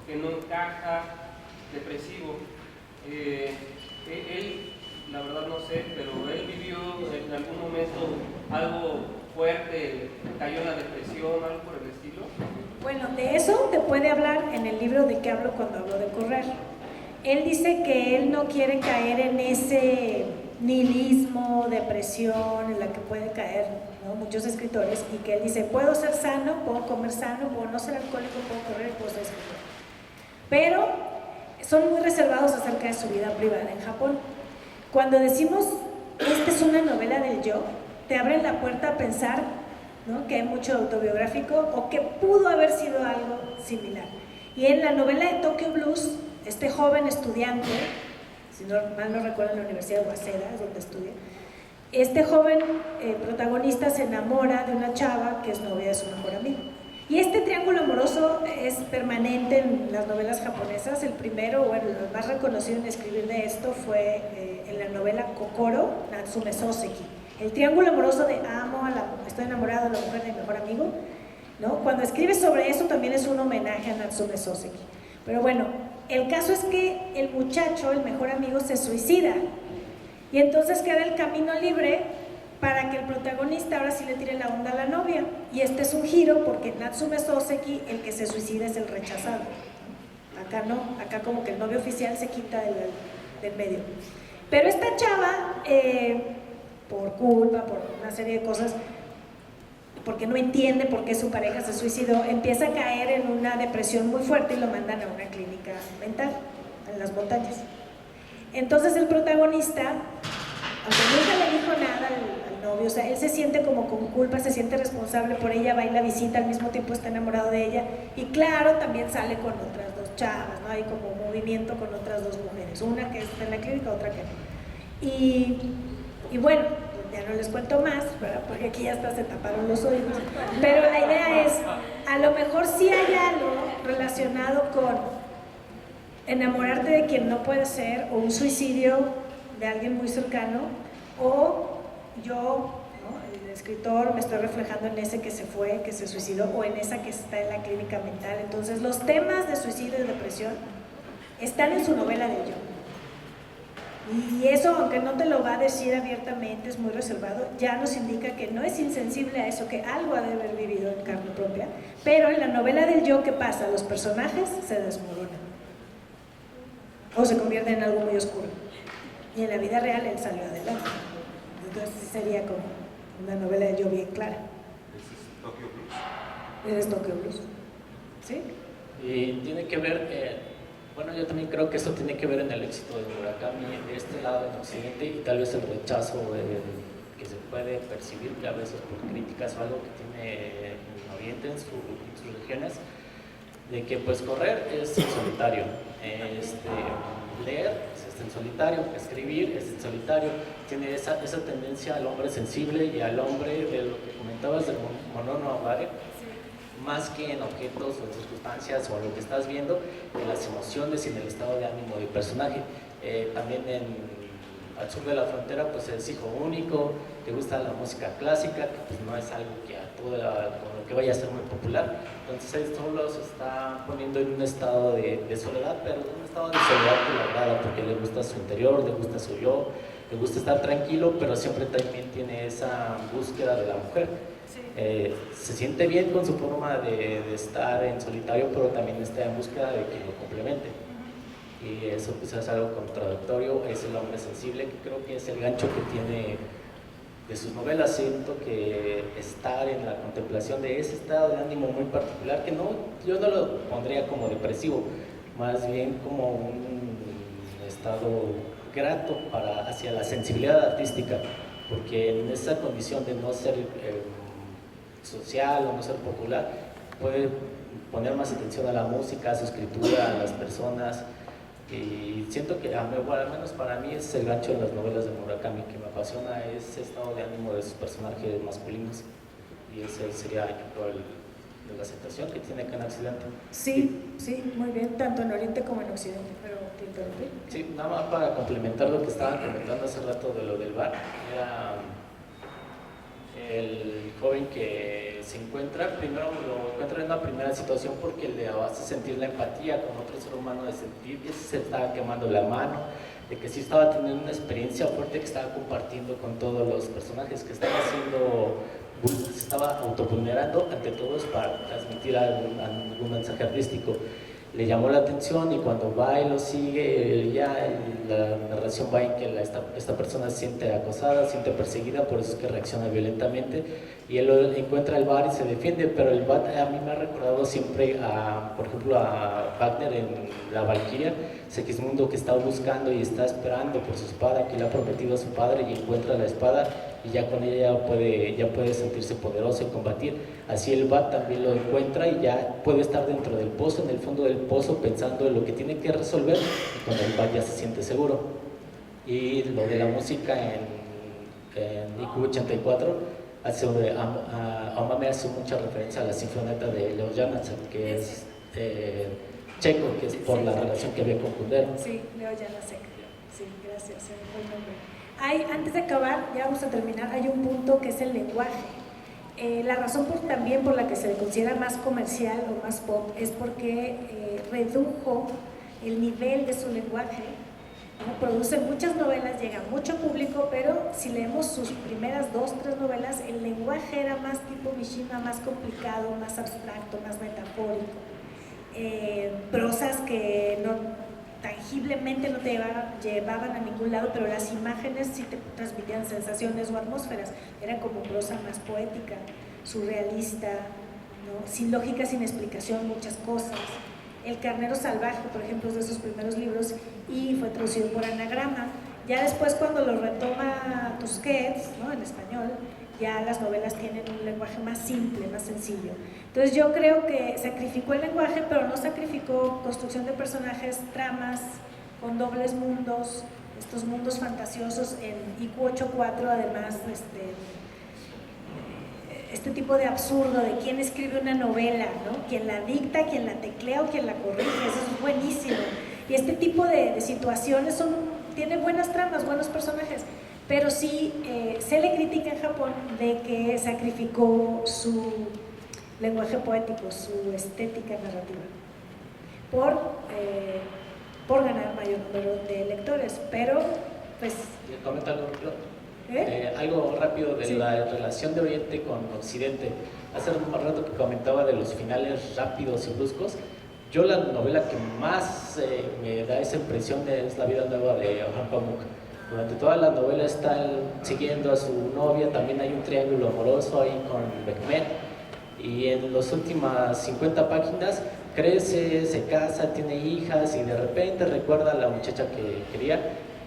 que no encaja, depresivo. Él, la verdad no sé, pero él vivió en algún momento algo fuerte, cayó en la depresión, algo por el estilo. Bueno, de eso te puede hablar en el libro de qué hablo cuando hablo de correr. Él dice que él no quiere caer en ese nihilismo, depresión en la que pueden caer, ¿no?, muchos escritores, y que él dice, puedo ser sano, puedo comer sano, puedo no ser alcohólico, puedo correr, puedo ser escritor. Pero son muy reservados acerca de su vida privada en Japón. Cuando decimos, esta es una novela del yo, te abren la puerta a pensar, ¿no?, que hay mucho autobiográfico o que pudo haber sido algo similar. Y en la novela de Tokyo Blues, este joven estudiante, si no mal no recuerdo, en la Universidad de Waseda, es donde estudia, este joven protagonista se enamora de una chava que es novia de su mejor amigo. Y este triángulo amoroso es permanente en las novelas japonesas. El primero, bueno, el más reconocido en escribir de esto fue en la novela Kokoro, Natsume Soseki. El triángulo amoroso de estoy enamorado de la mujer de mi mejor amigo, ¿no? Cuando escribe sobre eso también es un homenaje a Natsume Soseki. Pero bueno, el caso es que el muchacho, el mejor amigo, se suicida y entonces queda el camino libre para que el protagonista ahora sí le tire la onda a la novia. Y este es un giro porque Natsume Soseki, el que se suicida es el rechazado. Acá no, acá como que el novio oficial se quita del medio. Pero esta chava, por culpa, por una serie de cosas, porque no entiende por qué su pareja se suicidó, empieza a caer en una depresión muy fuerte y lo mandan a una clínica mental en las montañas. Entonces el protagonista, aunque nunca le dijo nada al novio, o sea, él se siente como con culpa, se siente responsable por ella, va y la visita, al mismo tiempo está enamorado de ella, y claro, también sale con otras dos chavas, ¿no? Hay como movimiento con otras dos mujeres, una que está en la clínica, otra que no. Y bueno, ya no les cuento más, ¿verdad? Porque aquí ya hasta se taparon los oídos, pero la idea es, a lo mejor sí hay algo relacionado con enamorarte de quien no puede ser, o un suicidio de alguien muy cercano, o yo, ¿no? El escritor, me estoy reflejando en ese que se fue, que se suicidó, o en esa que está en la clínica mental. Entonces los temas de suicidio y depresión están en su novela del yo. Y eso, aunque no te lo va a decir abiertamente, es muy reservado, ya nos indica que no es insensible a eso, que algo ha de haber vivido en carne propia. Pero en la novela del yo, ¿qué pasa? Los personajes se desmoronan o se convierten en algo muy oscuro. Y en la vida real él salió adelante. Entonces sería como una novela de yo bien clara. ¿Ese es Tokyo Blues? Es Tokyo Blues. ¿Sí? Y tiene que ver, bueno, yo también creo que eso tiene que ver en el éxito de Murakami de este lado en Occidente, y tal vez el rechazo que se puede percibir a veces por críticas o algo que tiene en Oriente, en sus regiones, de que pues correr es en solitario, leer es en solitario, escribir es en solitario, tiene esa tendencia al hombre sensible y al hombre de lo que comentabas de Monono Amare, más que en objetos o en circunstancias o en lo que estás viendo, en las emociones y en el estado de ánimo del personaje. También al sur de la frontera pues es hijo único, te gusta la música clásica, que pues no es algo que con lo que vaya a ser muy popular, entonces él solo se está poniendo en un estado de soledad, pero un estado de soledad que le agrada porque le gusta su interior, le gusta su yo, le gusta estar tranquilo, pero siempre también tiene esa búsqueda de la mujer. Se siente bien con su forma de estar en solitario, pero también está en búsqueda de que lo complemente. Y eso pues es algo contradictorio, es el hombre sensible, que creo que es el gancho que tiene de sus novelas. Siento que estar en la contemplación de ese estado de ánimo muy particular, que yo no lo pondría como depresivo, más bien como un estado grato hacia la sensibilidad artística, porque en esa condición de no ser social o no ser popular, puede poner más atención a la música, a su escritura, a las personas, y siento que al menos para mí es el gancho de las novelas de Murakami que me apasiona, ese estado de ánimo de sus personajes masculinos, y ese sería yo creo la aceptación que tiene acá en Occidente. Sí, muy bien, tanto en Oriente como en Occidente, pero te interrumpí. Sí, nada más para complementar lo que estaban comentando hace rato de lo del bar, era el joven que se encuentra, primero lo encuentra en una primera situación porque le hace sentir la empatía con otro ser humano, de sentir que se estaba quemando la mano, de que sí estaba teniendo una experiencia fuerte que estaba compartiendo con todos los personajes, que estaba se estaba autovulnerando ante todos para transmitir algún mensaje artístico. Le llamó la atención, y cuando va y lo sigue, ya la narración va en que esta persona se siente acosada, se siente perseguida, por eso es que reacciona violentamente, y él encuentra el bar y se defiende. Pero el bar a mí me ha recordado siempre por ejemplo a Wagner en La Valquiria, Segismundo, que está buscando y está esperando por su espada que le ha prometido a su padre, y encuentra la espada, y ya con ella ya puede sentirse poderoso y combatir. Así el Bat también lo encuentra y ya puede estar dentro del pozo, en el fondo del pozo, pensando en lo que tiene que resolver, y con el Bat ya se siente seguro. Y lo de la música en IQ 84 Amame hace mucha referencia a la sinfoneta de Leo Janáček, que es checo, que es por la relación que había con Kundera. Sí, Leo Janáček. Sí, gracias, buen nombre. Antes de acabar, ya vamos a terminar, hay un punto que es el lenguaje. La razón también por la que se le considera más comercial o más pop es porque redujo el nivel de su lenguaje, ¿no? Produce muchas novelas, llega a mucho público, pero si leemos sus primeras 2, 3 novelas, el lenguaje era más tipo Mishima, más complicado, más abstracto, más metafórico. Prosas que tangiblemente no te llevaban a ningún lado, pero las imágenes sí te transmitían sensaciones o atmósferas. Era como prosa más poética, surrealista, ¿no? Sin lógica, sin explicación, muchas cosas. El Carnero Salvaje, por ejemplo, es de sus primeros libros y fue traducido por Anagrama. Ya después, cuando lo retoma Tusquets, ¿no? En español, ya las novelas tienen un lenguaje más simple, más sencillo. Entonces yo creo que sacrificó el lenguaje, pero no sacrificó construcción de personajes, tramas con dobles mundos, estos mundos fantasiosos en IQ 8.4, además este tipo de absurdo de quién escribe una novela, ¿no? Quién la dicta, quién la teclea o quién la corrige, eso es buenísimo. Y este tipo de situaciones tiene buenas tramas, buenos personajes, pero sí se le critica en Japón de que sacrificó su lenguaje poético, su estética narrativa, por ganar mayor número de lectores, pero pues... ¿Comenta algo? Algo rápido de la relación de Oriente con Occidente. Hace un rato que comentaba de los finales rápidos y bruscos. Yo la novela que más me da esa impresión es La vida nueva de Orhan Pamuk. Durante toda la novela está siguiendo a su novia, también hay un triángulo amoroso ahí con Mehmet, y en las últimas 50 páginas crece, se casa, tiene hijas y de repente recuerda a la muchacha que quería.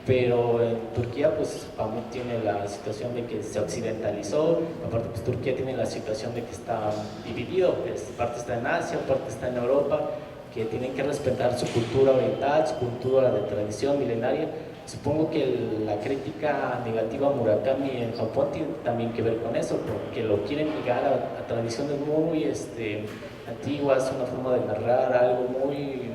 Pero en Turquía, pues Pamuk tiene la situación de que se occidentalizó, aparte pues Turquía tiene la situación de que está dividido, parte está en Asia, parte está en Europa, que tienen que respetar su cultura oriental, su cultura de tradición milenaria. Supongo que la crítica negativa a Murakami en Japón tiene también que ver con eso, porque lo quieren ligar a tradiciones muy antiguas, una forma de narrar algo muy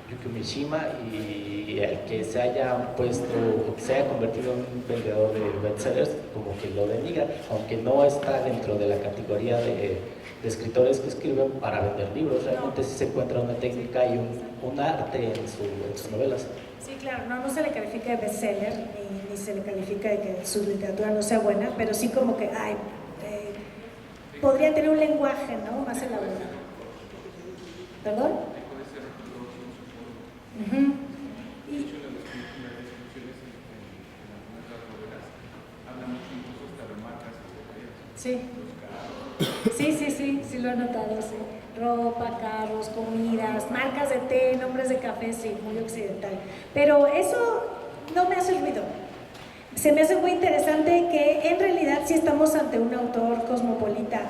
Yukio Mishima, y el que se haya puesto, que se haya convertido en un vendedor de bestsellers, como que lo denigra, aunque no está dentro de la categoría de escritores que escriben para vender libros. Realmente sí se encuentra una técnica y un arte en sus novelas. Sí, claro, no se le califica de bestseller, ni se le califica de que su literatura no sea buena, pero sí como que podría tener un lenguaje, ¿no?, más elaborado. ¿Perdón? Sí, lo he notado, sí. Ropa, carros, comidas, marcas de té, nombres de café, sí, muy occidental. Pero eso no me hace ruido. Se me hace muy interesante que en realidad sí estamos ante un autor cosmopolita,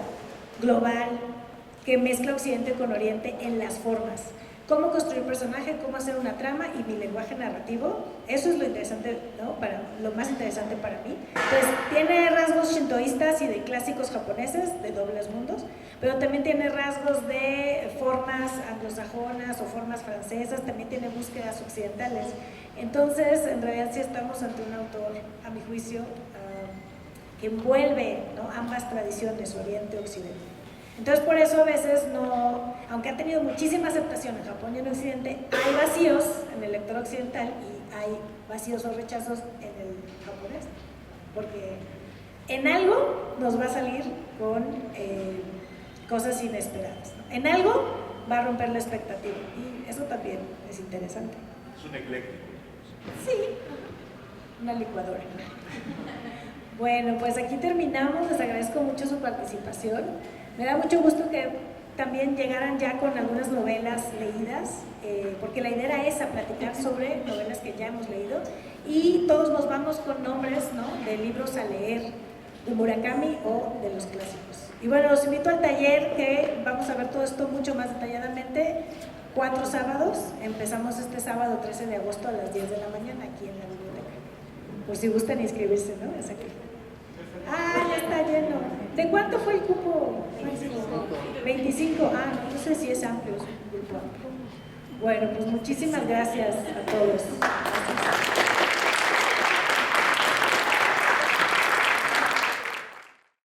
global, que mezcla Occidente con Oriente en las formas. Cómo construir personaje, cómo hacer una trama y mi lenguaje narrativo, eso es lo interesante, ¿no? Lo más interesante para mí. Entonces, tiene rasgos shintoístas y de clásicos japoneses, de dobles mundos, pero también tiene rasgos de formas anglosajonas o formas francesas, también tiene búsquedas occidentales. Entonces, en realidad sí estamos ante un autor, a mi juicio, que envuelve, ¿no?, ambas tradiciones, Oriente y Occidente. Entonces, por eso a veces no, aunque ha tenido muchísima aceptación en Japón y en Occidente, hay vacíos en el lector occidental y hay vacíos o rechazos en el japonés, porque en algo nos va a salir con cosas inesperadas, ¿no? En algo va a romper la expectativa y eso también es interesante. Es un ecléctico. Sí, una licuadora. Bueno, pues aquí terminamos, les agradezco mucho su participación. Me da mucho gusto que también llegaran ya con algunas novelas leídas, porque la idea era esa, platicar sobre novelas que ya hemos leído, y todos nos vamos con nombres, ¿no?, de libros a leer, de Murakami o de los clásicos. Y bueno, los invito al taller, que vamos a ver todo esto mucho más detalladamente, 4 sábados, empezamos este sábado 13 de agosto a las 10 de la mañana aquí en la biblioteca, por si gustan inscribirse, ¿no? Es aquí. Ah, ya está lleno. ¿De cuánto fue el cupo? 25. Ah, no sé si es amplio, es un grupo amplio. Bueno, pues muchísimas gracias a todos. Gracias.